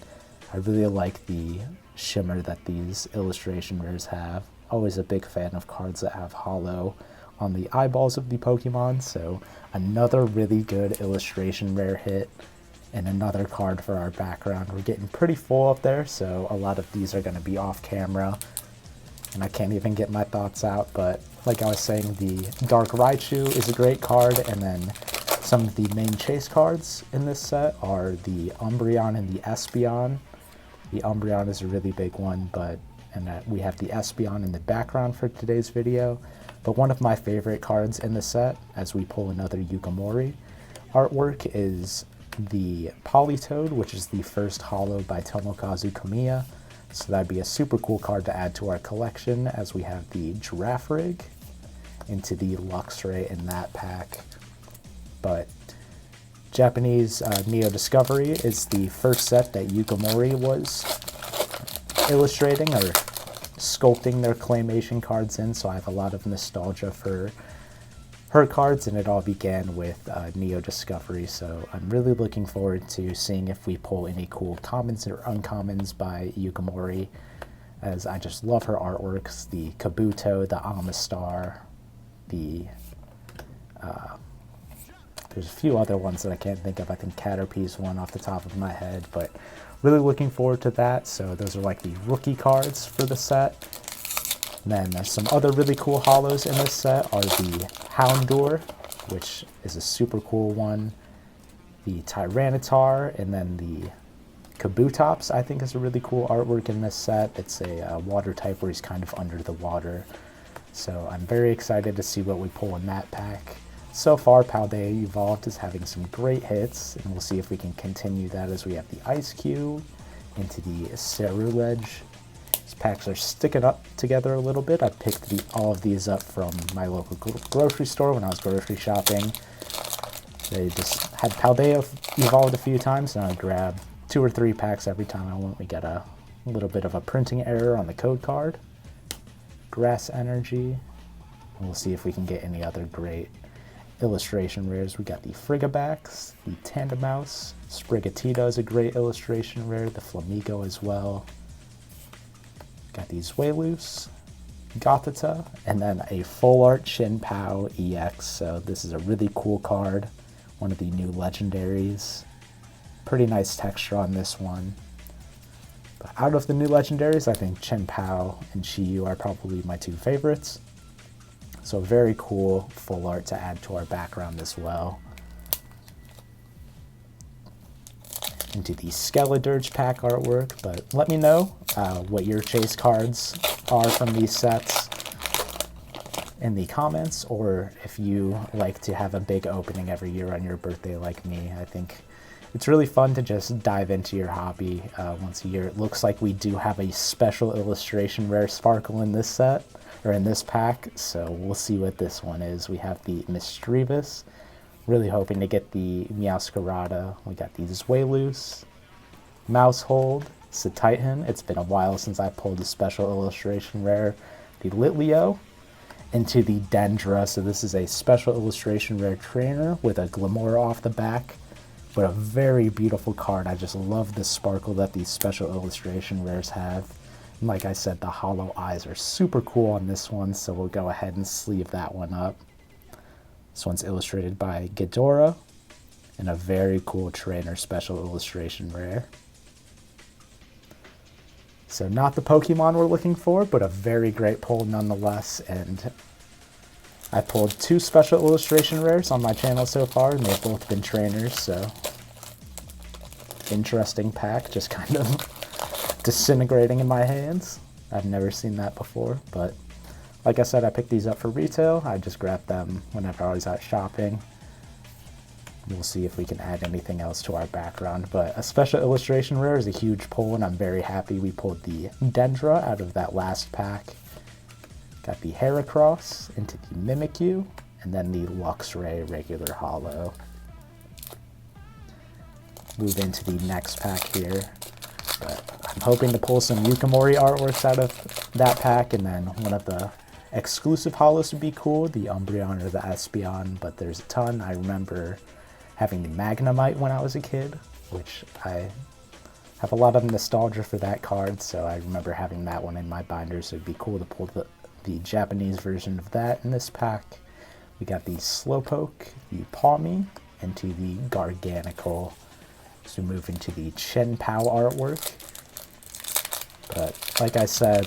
I really like the shimmer that these illustration rares have. Always a big fan of cards that have holo on the eyeballs of the Pokemon, so another really good illustration rare hit, and another card for our background. We're getting pretty full up there, so a lot of these are going to be off camera, and I can't even get my thoughts out, but like I was saying, the Dark Raichu is a great card, and then some of the main chase cards in this set are the Umbreon and the Espeon. The Umbreon is a really big one, and we have the Espeon in the background for today's video. But one of my favorite cards in the set, as we pull another Yukimori artwork, is the Politoed, which is the first holo by Tomokazu Kamiya. So that'd be a super cool card to add to our collection, as we have the Girafarig into the Luxray in that pack. But Japanese Neo Discovery is the first set that Yukimori was illustrating or sculpting their claymation cards in, so I have a lot of nostalgia for her cards, and it all began with Neo Discovery, so I'm really looking forward to seeing if we pull any cool commons or uncommons by Yukimori, as I just love her artworks. The Kabuto, the Amistar, the there's a few other ones that I can't think of. I think Caterpie's one off the top of my head, but really looking forward to that. So those are like the rookie cards for the set. And then there's some other really cool holos in this set are the Houndour, which is a super cool one, the Tyranitar, and then the Kabutops, I think, is a really cool artwork in this set. It's a water type where he's kind of under the water. So I'm very excited to see what we pull in that pack. So far, Paldea Evolved is having some great hits, and we'll see if we can continue that as we have the Ice Cube into the Cerulege. These packs are sticking up together a little bit. I picked all of these up from my local grocery store when I was grocery shopping. They just had Paldea Evolved a few times, and I grabbed 2 or 3 packs every time I went. We got a little bit of a printing error on the code card. Grass Energy. And we'll see if we can get any other great illustration rares. We got the Frigabacks, the Tandemouse, Sprigatito is a great illustration rare, the Flamigo as well. Got these Wailus, Gothita, and then a full art Shinpao EX. So this is a really cool card, one of the new legendaries. Pretty nice texture on this one. But out of the new legendaries, I think Chien-Pao and Chi-Yu are probably my two favorites. So very cool full art to add to our background as well. Into the Skeledirge pack artwork, but let me know what your chase cards are from these sets in the comments, or if you like to have a big opening every year on your birthday like me. I think it's really fun to just dive into your hobby once a year. It looks like we do have a special illustration rare sparkle in this set, or in this pack, so we'll see what this one is. We have the Mischievous, really hoping to get the Meowscarada. We got the Zweilous, Mousehold, Cetitan. It's been a while since I pulled a special illustration rare. The Litleo, into the Dendra. So this is a special illustration rare trainer with a Glamora off the back, but a very beautiful card. I just love the sparkle that these special illustration rares have. And like I said, the hollow eyes are super cool on this one, so we'll go ahead and sleeve that one up. This one's illustrated by Ghidorah, and a very cool trainer special illustration rare. So not the Pokemon we're looking for, but a very great pull nonetheless. And I pulled two special illustration rares on my channel so far, and they've both been trainers, so interesting pack, just kind of disintegrating in my hands. I've never seen that before, but like I said, I picked these up for retail. I just grabbed them whenever I was out shopping. We'll see if we can add anything else to our background, but a special illustration rare is a huge pull, and I'm very happy we pulled the Dendra out of that last pack. Got the Heracross into the Mimikyu, and then the Luxray regular holo. Move into the next pack here, but I'm hoping to pull some Yukimori artworks out of that pack, and then one of the exclusive holos would be cool, the Umbreon or the Espeon, but there's a ton. I remember having the Magnemite when I was a kid, which I have a lot of nostalgia for that card, so I remember having that one in my binder, so it'd be cool to pull the Japanese version of that in this pack. We got the Slowpoke, the Pawmi, into the Garganacl. So we move into the Chien-Pao artwork. But like I said,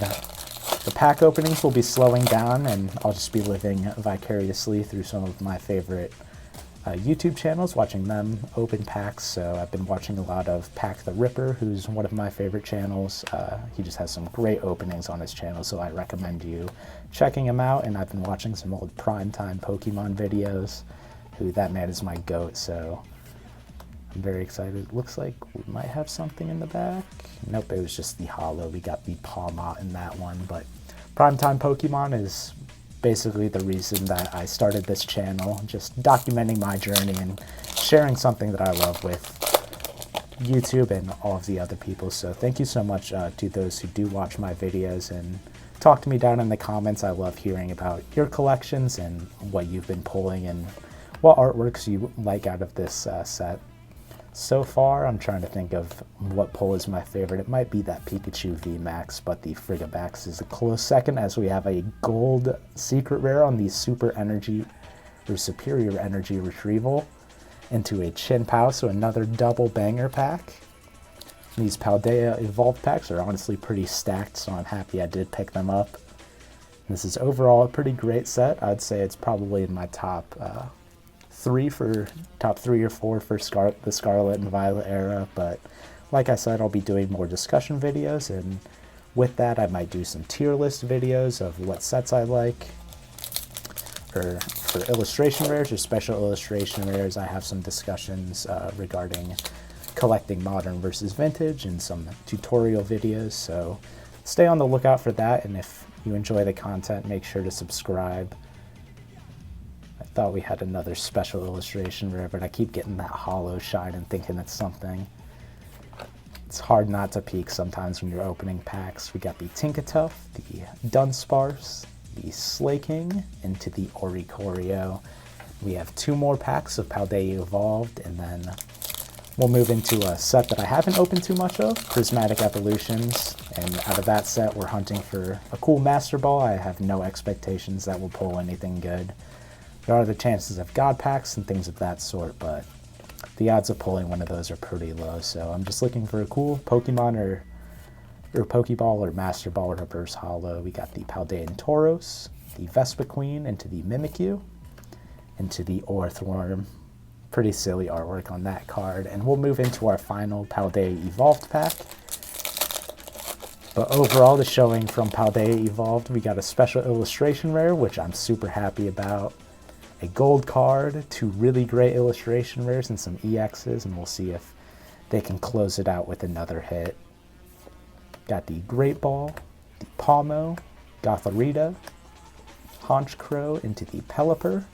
the pack openings will be slowing down, and I'll just be living vicariously through some of my favorite YouTube channels, watching them open packs. So I've been watching a lot of PackTheRipper, who's one of my favorite channels. He just has some great openings on his channel, so I recommend you checking him out. And I've been watching some old PrimetimePokemon videos, who that man is my goat, so I'm very excited. Looks like we might have something in the back. Nope, it was just the holo. We got the Pawmot in that one, but PrimetimePokemon is basically the reason that I started this channel, just documenting my journey and sharing something that I love with YouTube and all of the other people. So thank you so much to those who do watch my videos and talk to me down in the comments. I love hearing about your collections and what you've been pulling and what artworks you like out of this set. So far, I'm trying to think of what pull is my favorite. It might be that Pikachu VMAX, but the Frigibax is a close second, as we have a gold secret rare on the Super Energy or Superior Energy Retrieval into a Chien-Pao, so another double banger pack. These Paldea Evolved packs are honestly pretty stacked, so I'm happy I did pick them up. This is overall a pretty great set. I'd say it's probably in my top three or four for the Scarlet and Violet era, but like I said, I'll be doing more discussion videos, and with that I might do some tier list videos of what sets I like. For illustration rares or special illustration rares, I have some discussions regarding collecting modern versus vintage and some tutorial videos, so stay on the lookout for that. And if you enjoy the content, make sure to subscribe. I thought we had another special illustration rare, but I keep getting that hollow shine and thinking it's something. It's hard not to peek sometimes when you're opening packs. We got the Tinkatuff, the Dunsparce, the Slaking, into the Oricorio. We have two more packs of Paldea Evolved, and then we'll move into a set that I haven't opened too much of, Prismatic Evolutions. And out of that set, we're hunting for a cool Master Ball. I have no expectations that we'll pull anything good. There are the chances of God packs and things of that sort, but the odds of pulling one of those are pretty low. So I'm just looking for a cool Pokemon or Pokeball or Master Ball reverse holo. We got the Paldea Tauros, the Vespiquen into the Mimikyu, into the Orthworm. Pretty silly artwork on that card. And we'll move into our final Paldea Evolved pack. But overall, the showing from Paldea Evolved, we got a special illustration rare, which I'm super happy about. A gold card, 2 really great illustration rares, and some EXs, and we'll see if they can close it out with another hit. Got the Great Ball, the Palmo, Gothorita, Honchkrow into the Pelipper,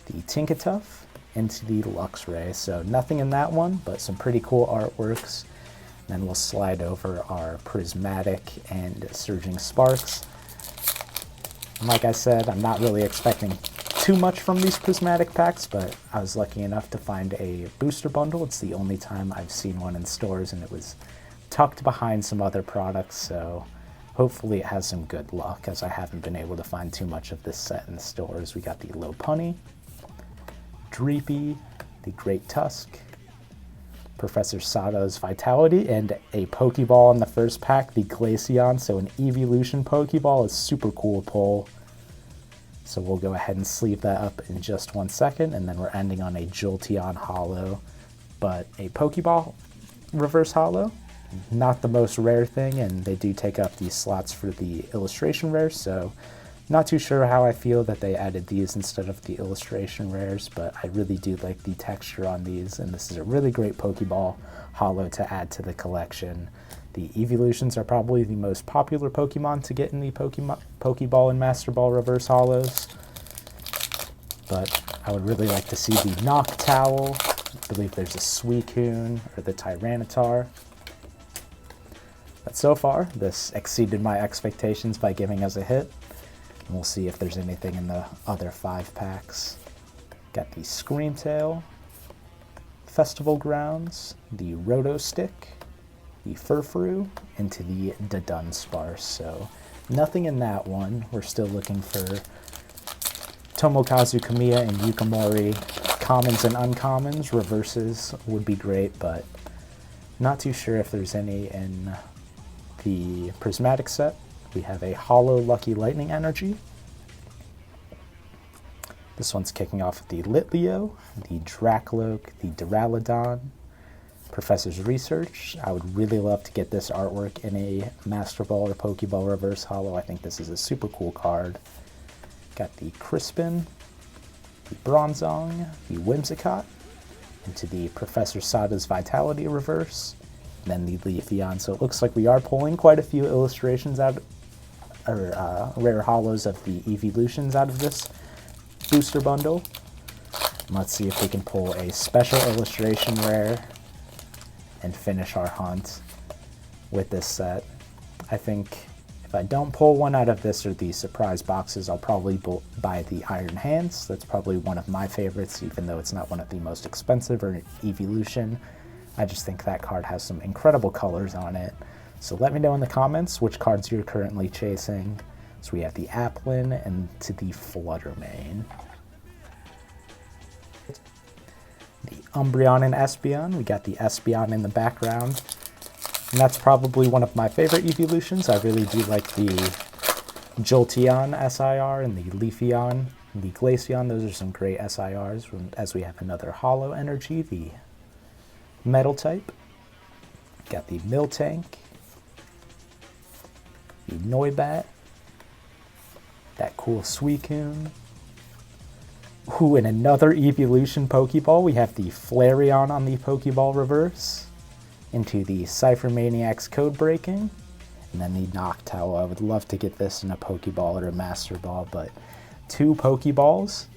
the Tinkatuff into the Luxray. So nothing in that one, but some pretty cool artworks. Then we'll slide over our Prismatic and Surging Sparks. And like I said, I'm not really expecting too much from these Prismatic packs, but I was lucky enough to find a booster bundle. It's the only time I've seen one in stores, and it was tucked behind some other products, so hopefully it has some good luck, as I haven't been able to find too much of this set in stores. We got the Lopunny, Dreepy, the Great Tusk, Professor Sato's Vitality, and a Pokeball in the first pack, the Glaceon. So an Evolution Pokeball is super cool pull. So we'll go ahead and sleeve that up in just 1 second, and then we're ending on a Jolteon holo, but a Pokeball reverse holo. Not the most rare thing, and they do take up these slots for the illustration rares, so not too sure how I feel that they added these instead of the illustration rares, but I really do like the texture on these, and this is a really great Pokeball holo to add to the collection. The Evolutions are probably the most popular Pokemon to get in the Pokeball and Master Ball reverse holos, but I would really like to see the Noctowl. I believe there's a Suicune or the Tyranitar. But so far, this exceeded my expectations by giving us a hit. And we'll see if there's anything in the other 5 packs. Got the Screamtail, Festival Grounds, the Rotostick, the Furfrou, into the Dunsparce. So nothing in that one. We're still looking for Tomokazu Kamiya and Yukimori. Commons and uncommons, reverses would be great, but not too sure if there's any in the Prismatic set. We have a Holo Lucky Lightning Energy. This one's kicking off with the Litleo, the Dracloak, the Duraludon, Professor's Research. I would really love to get this artwork in a Master Ball or Pokeball reverse holo. I think this is a super cool card. Got the Crispin, the Bronzong, the Whimsicott, into the Professor Sada's Vitality reverse, and then the Leafeon. So it looks like we are pulling quite a few illustrations out, or rare holos of the Evolutions out of this booster bundle. And let's see if we can pull a special illustration rare and finish our hunt with this set. I think if I don't pull one out of this or the surprise boxes, I'll probably buy the Iron Hands. That's probably one of my favorites, even though it's not one of the most expensive or Evolution. I just think that card has some incredible colors on it. So let me know in the comments which cards you're currently chasing. So we have the Applin and to the Fluttermane. The Umbreon and Espeon. We got the Espeon in the background. And that's probably one of my favorite Evolutions. I really do like the Jolteon SIR and the Leafeon and the Glaceon. Those are some great SIRs. As we have another Holo Energy, the Metal type. Got the Miltank, the Noibat, that cool Suicune. Ooh, and another Evolution Pokeball. We have the Flareon on the Pokeball reverse, into the Cypher Maniac's Code Breaking, and then the Noctowl. I would love to get this in a Pokeball or a Master Ball, but 2 Pokeballs,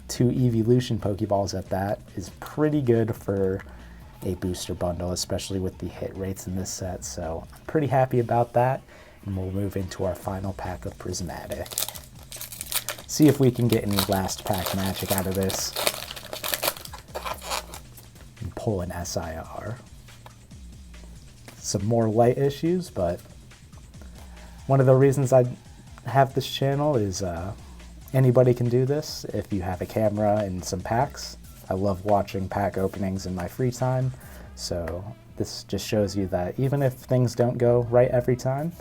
2 Evolution Pokeballs at that, is pretty good for a booster bundle, especially with the hit rates in this set. So I'm pretty happy about that, and we'll move into our final pack of Prismatic. See if we can get any last pack magic out of this and pull an SIR. Some more light issues, but one of the reasons I have this channel is anybody can do this if you have a camera and some packs. I love watching pack openings in my free time, so this just shows you that even if things don't go right every time,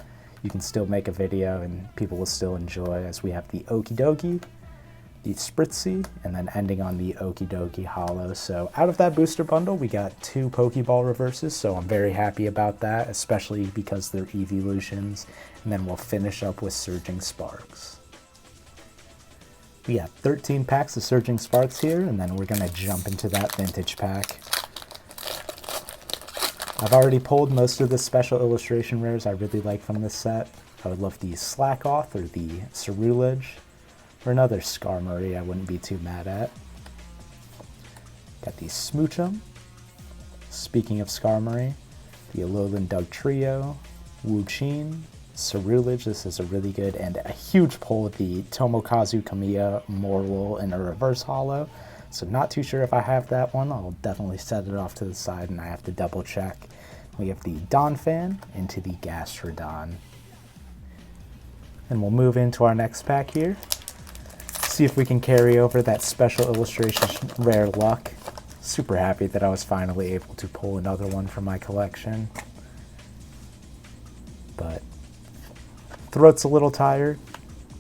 you can still make a video and people will still enjoy, as we have the Okie Dokie, the Spritzy, and then ending on the Okie Dokie Holo. So out of that booster bundle, we got 2 Pokeball reverses, so I'm very happy about that, especially because they're evolutions. And then we'll finish up with Surging Sparks. We got 13 packs of Surging Sparks here, and then we're gonna jump into that vintage pack. I've already pulled most of the special illustration rares I really like from this set. I would love the Slackoth or the Cerulege, or another Skarmory I wouldn't be too mad at. Got the Smoochum. Speaking of Skarmory, the Alolan Dugtrio, Wuchien, Cerulege, this is a really good and a huge pull with the Tomokazu Kamiya Morwell in a reverse holo. So not too sure if I have that one. I'll definitely set it off to the side and I have to double check. We have the Donphan into the Gastrodon. And we'll move into our next pack here. See if we can carry over that special illustration rare luck. Super happy that I was finally able to pull another one from my collection. But throat's a little tired.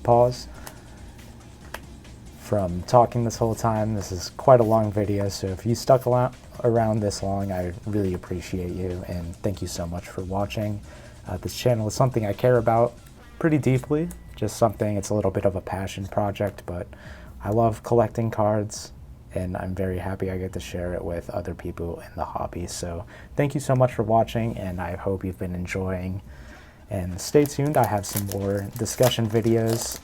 Pause. From talking this whole time. This is quite a long video, so if you stuck around this long, I really appreciate you, and thank you so much for watching. This channel is something I care about pretty deeply, just something, it's a little bit of a passion project, but I love collecting cards, and I'm very happy I get to share it with other people in the hobby. So thank you so much for watching, and I hope you've been enjoying, and stay tuned. I have some more discussion videos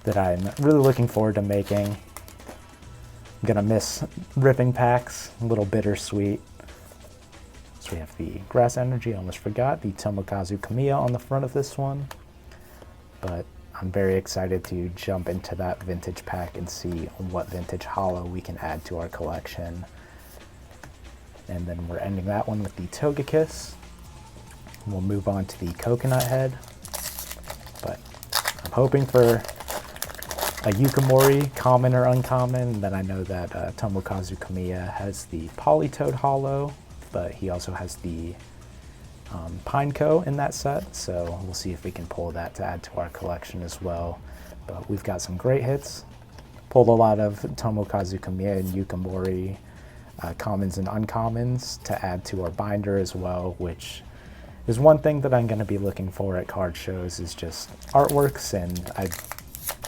that I'm really looking forward to making. I'm gonna miss ripping packs, a little bittersweet. So we have the Grass Energy, almost forgot, the Tomokazu Kamiya on the front of this one. But I'm very excited to jump into that vintage pack and see what vintage holo we can add to our collection. And then we're ending that one with the Togekiss. We'll move on to the Coconut Head. But I'm hoping for a Yukimori, common or uncommon. And then I know that Tomokazu Kamiya has the Politoed holo, but he also has the Pineco in that set, so we'll see if we can pull that to add to our collection as well. But we've got some great hits. Pulled a lot of Tomokazu Kamiya and Yukimori commons and uncommons to add to our binder as well, which is one thing that I'm going to be looking for at card shows, is just artworks. And I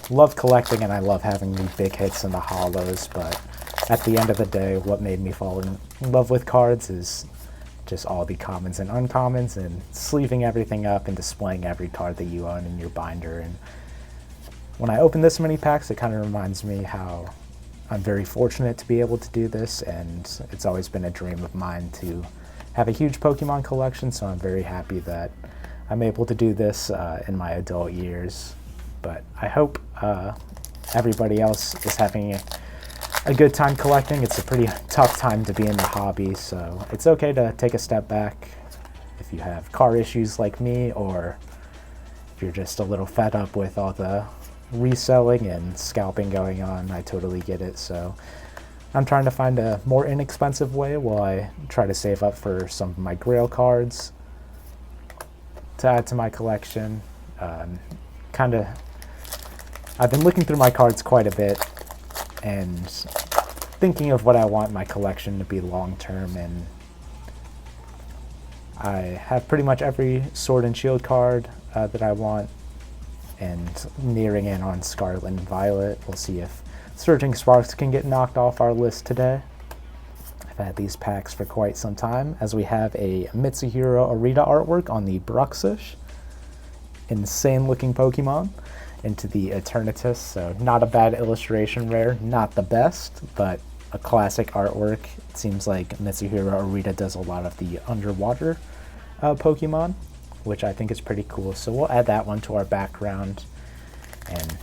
love collecting and I love having the big hits and the holos, but at the end of the day, what made me fall in love with cards is just all the commons and uncommons, and sleeving everything up and displaying every card that you own in your binder. And when I open this many packs, it kind of reminds me how I'm very fortunate to be able to do this, and it's always been a dream of mine to have a huge Pokemon collection, so I'm very happy that I'm able to do this in my adult years. But I hope everybody else is having a good time collecting. It's a pretty tough time to be in the hobby, so it's okay to take a step back if you have car issues like me, or if you're just a little fed up with all the reselling and scalping going on. I totally get it. So I'm trying to find a more inexpensive way while I try to save up for some of my Grail cards to add to my collection. I've been looking through my cards quite a bit and thinking of what I want my collection to be long term, and I have pretty much every Sword and Shield card that I want, and nearing in on Scarlet and Violet. We'll see if Surging Sparks can get knocked off our list today. I've had these packs for quite some time, as we have a Mitsuhiro Arita artwork on the Bruxish. Insane looking Pokemon into the Eternatus, so not a bad illustration rare, not the best, but a classic artwork. It seems like Mitsuhiro Arita does a lot of the underwater Pokemon, which I think is pretty cool. So we'll add that one to our background, and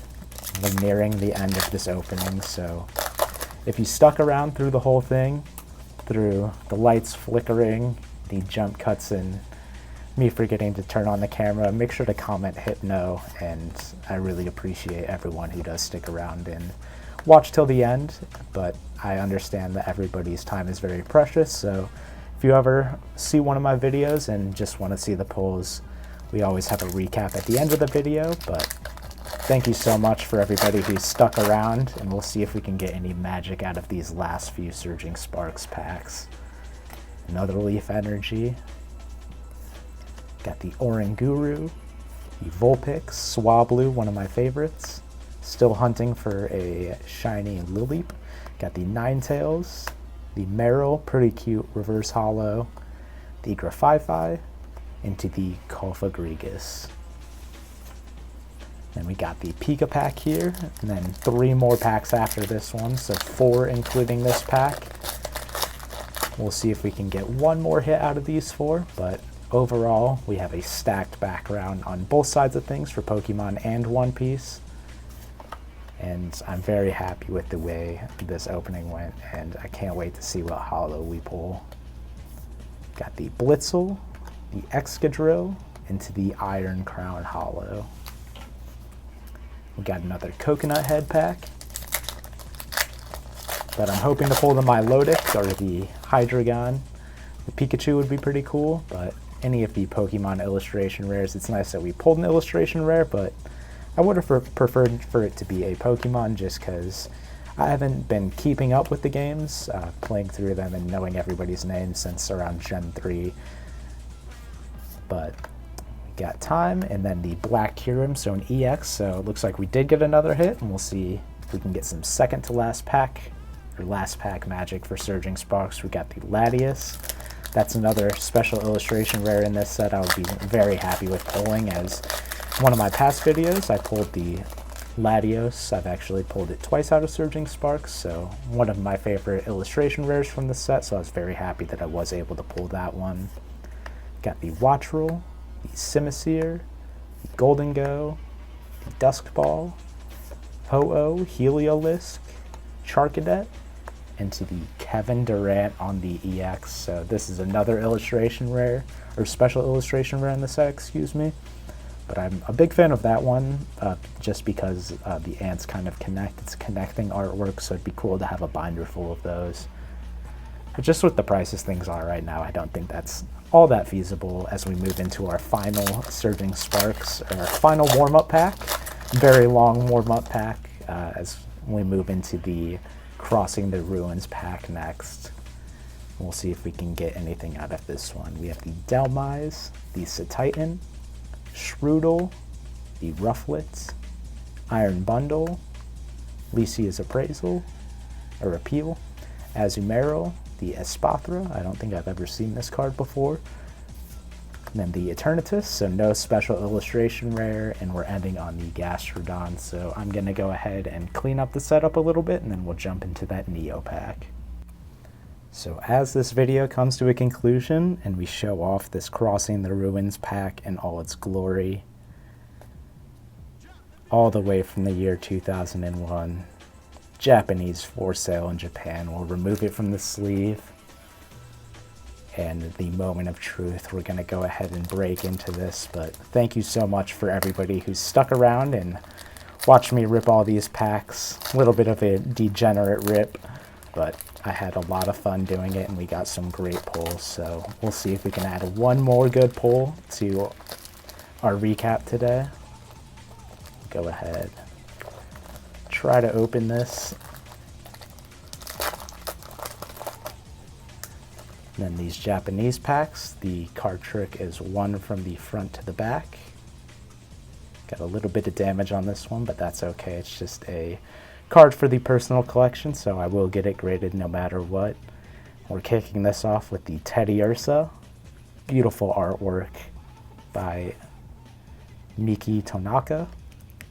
we're nearing the end of this opening. So if you stuck around through the whole thing, through the lights flickering, the jump cuts, and me forgetting to turn on the camera, make sure to comment Hypno, and I really appreciate everyone who does stick around and watch till the end, but I understand that everybody's time is very precious, so if you ever see one of my videos and just want to see the pulls, we always have a recap at the end of the video. But thank you so much for everybody who's stuck around, and we'll see if we can get any magic out of these last few Surging Sparks packs. Another Leaf Energy. Got the Oranguru, the Vulpix, Swablu, one of my favorites. Still hunting for a shiny Lileep. Got the Ninetales, the Meryl, pretty cute reverse holo, the Grafaifi, into the Cofagrigus. Then we got the Pika pack here, and then 3 more packs after this one, so 4 including this pack. We'll see if we can get one more hit out of these 4, but overall, we have a stacked background on both sides of things for Pokemon and One Piece. And I'm very happy with the way this opening went, and I can't wait to see what holo we pull. Got the Blitzel, the Excadrill, into the Iron Crown holo. We got another Coconut Head pack, but I'm hoping to pull the Milotic or the Hydreigon. The Pikachu would be pretty cool, but any of the Pokemon illustration rares, it's nice that we pulled an illustration rare, but I would have preferred for it to be a Pokemon just because I haven't been keeping up with the games, playing through them and knowing everybody's names since around Gen 3. But we got time, and then the Black Kyurem, so an EX, so it looks like we did get another hit, and we'll see if we can get some second to last pack, or last pack magic for Surging Sparks. We got the Latias. That's another special illustration rare in this set I would be very happy with pulling, as one of my past videos I pulled the Latios. I've actually pulled it twice out of Surging Sparks, so one of my favorite illustration rares from the set, so I was very happy that I was able to pull that one. Got the Wattrel, the Simisear, the Golden Go, the Duskball, Ho-Oh, Heliolisk, Charcadet, into the Kevin Durant on the EX. So this is another illustration rare, or special illustration rare in the set, excuse me. But I'm a big fan of that one, just because the ants kind of connect. It's connecting artwork, so it'd be cool to have a binder full of those. But just with the prices things are right now, I don't think that's all that feasible as we move into our final Surging Sparks, or our final warm-up pack. Very long warm-up pack as we move into the Crossing the Ruins pack next. We'll see if we can get anything out of this one. We have the Delmise, the Cetitan, Shroodle, the Rufflet, Iron Bundle, Lycia's Appraisal, or Appeal, Azumarill, the Espathra. I don't think I've ever seen this card before. And then the Eternatus, so no special illustration rare, and we're ending on the Gastrodon, so I'm going to go ahead and clean up the setup a little bit, and then we'll jump into that Neo pack. So as this video comes to a conclusion, and we show off this Crossing the Ruins pack in all its glory, all the way from the year 2001, Japanese for sale in Japan. We'll remove it from the sleeve. And the moment of truth, we're going to go ahead and break into this. But thank you so much for everybody who's stuck around and watched me rip all these packs. A little bit of a degenerate rip, but I had a lot of fun doing it, and we got some great pulls. So we'll see if we can add one more good pull to our recap today. Go ahead, try to open this. Then these Japanese packs, the card trick is 1 from the front to the back. Got a little bit of damage on this one, but that's okay. It's just a card for the personal collection, so I will get it graded no matter what. We're kicking this off with the Teddy Ursa. Beautiful artwork by Miki Tonaka.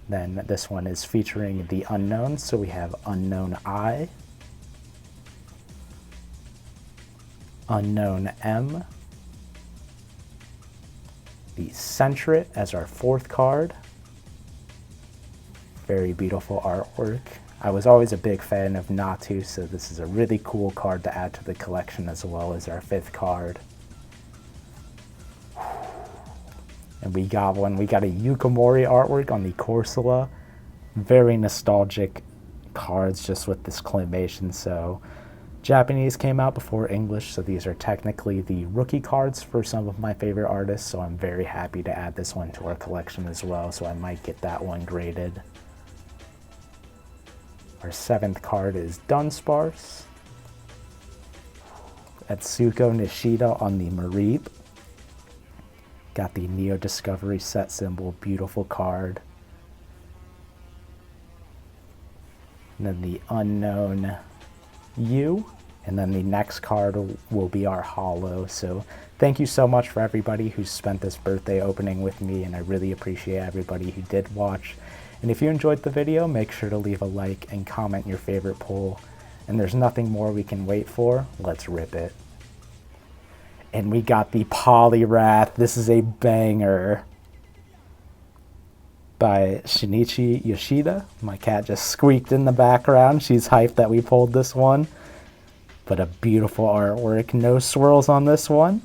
Then this one is featuring the Unknown, so we have Unknown I, Unknown M, the Sentret as our 4th card. Very beautiful artwork. I was always a big fan of Natu, so this is a really cool card to add to the collection, as well as our 5th card. And we got a Yukamori artwork on the Corsola. Very nostalgic cards just with this claymation. So Japanese came out before English, so these are technically the rookie cards for some of my favorite artists, so I'm very happy to add this one to our collection as well, so I might get that one graded. Our 7th card is Dunsparce. Atsuko Nishida on the Mareep. Got the Neo Discovery set symbol, beautiful card. And then the Unknown U, and then the next card will be our holo. So thank you so much for everybody who spent this birthday opening with me, and I really appreciate everybody who did watch. And if you enjoyed the video, make sure to leave a like and comment your favorite pull. And there's nothing more we can wait for. Let's rip it. And we got the Poliwrath. This is a banger by Shinichi Yoshida. My cat just squeaked in the background. She's hyped that we pulled this one. But a beautiful artwork. No swirls on this one.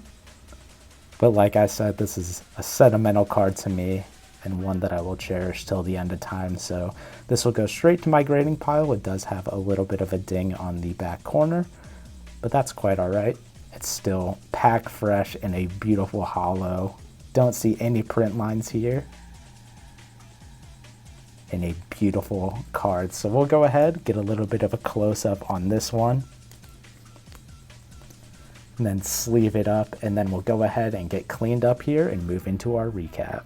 But like I said, this is a sentimental card to me and one that I will cherish till the end of time. So this will go straight to my grading pile. It does have a little bit of a ding on the back corner, but that's quite all right. It's still packed fresh in a beautiful holo. Don't see any print lines here. And a beautiful card. So we'll go ahead, get a little bit of a close-up on this one. And then sleeve it up, and then we'll go ahead and get cleaned up here and move into our recap.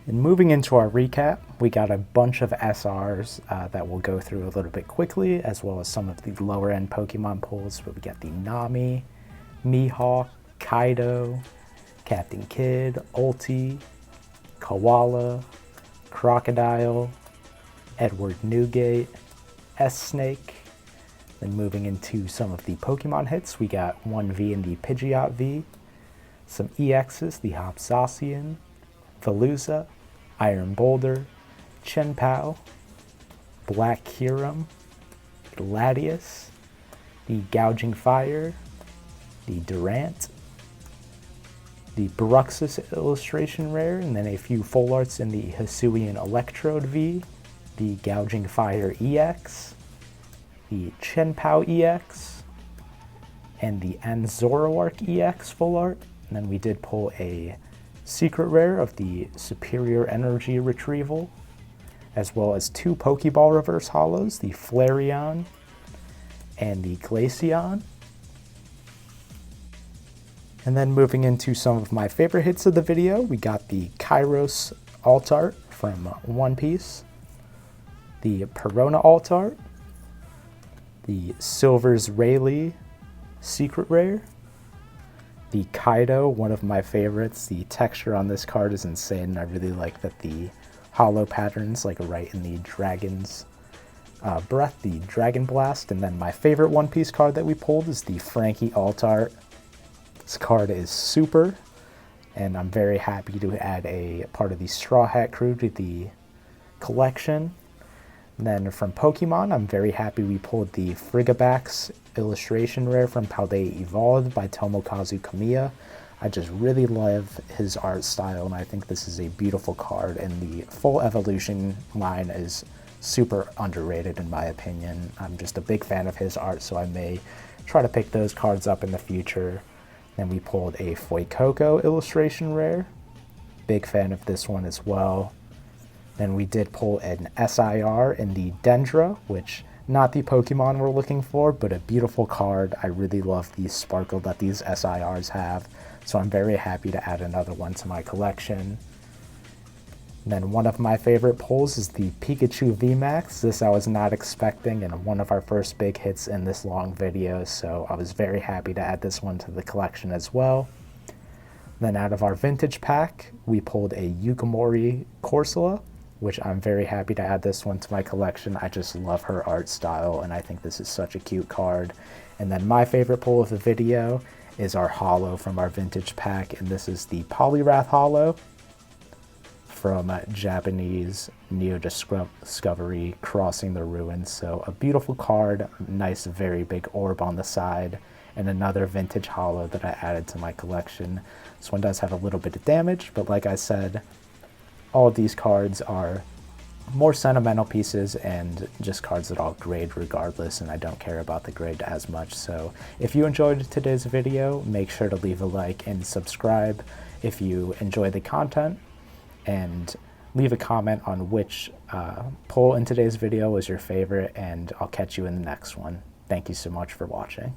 And moving into our recap, we got a bunch of SRs that we'll go through a little bit quickly, as well as some of the lower end Pokemon pulls. But we got the Nami, Mihawk, Kaido, Captain Kidd, Ulti, Koala, Crocodile, Edward Newgate, S-Snake. Then moving into some of the Pokemon hits, we got 1V in the Pidgeot V, some EXs, the Hopsasian, Veluza, Iron Boulder, Chenpao, Black Kyurem, Gladius, the Gouging Fire, the Durant, the Bruxus illustration rare, and then a few full arts in the Hisuian Electrode V, the Gouging Fire EX, the Chenpao EX, and the Anzoroark EX full art. And then we did pull a secret rare of the Superior Energy Retrieval, as well as 2 Pokeball reverse holos, the Flareon and the Glaceon. And then moving into some of my favorite hits of the video, we got the Kairos alt art from One Piece, the Perona alt art, the Silver's Rayleigh secret rare, the Kaido, one of my favorites. The texture on this card is insane. I really like that the holo patterns, like right in the dragon's breath, the Dragon Blast. And then my favorite One Piece card that we pulled is the Frankie alt art. This card is super, and I'm very happy to add a part of the Straw Hat crew to the collection. And then from Pokemon, I'm very happy we pulled the Frigibax illustration rare from Paldea Evolved by Tomokazu Kamiya. I just really love his art style, and I think this is a beautiful card, and the full evolution line is super underrated in my opinion. I'm just a big fan of his art, so I may try to pick those cards up in the future. Then we pulled a Fuecoco illustration rare. Big fan of this one as well. Then we did pull an SIR in the Dendra, which not the Pokemon we're looking for, but a beautiful card. I really love the sparkle that these SIRs have, so I'm very happy to add another one to my collection. And then one of my favorite pulls is the Pikachu VMAX. This I was not expecting, and one of our first big hits in this long video, so I was very happy to add this one to the collection as well. Then out of our vintage pack, we pulled a Yukimori Corsola, which I'm very happy to add this one to my collection. I just love her art style, and I think this is such a cute card. And then my favorite pull of the video is our holo from our vintage pack, and this is the Poliwrath holo from Japanese Neo Discovery Crossing the Ruins. So a beautiful card, nice very big orb on the side, and another vintage holo that I added to my collection. This one does have a little bit of damage, but like I said, all of these cards are more sentimental pieces and just cards that I'll grade regardless, and I don't care about the grade as much. So if you enjoyed today's video, make sure to leave a like and subscribe if you enjoy the content, and leave a comment on which pull in today's video was your favorite, and I'll catch you in the next one. Thank you so much for watching.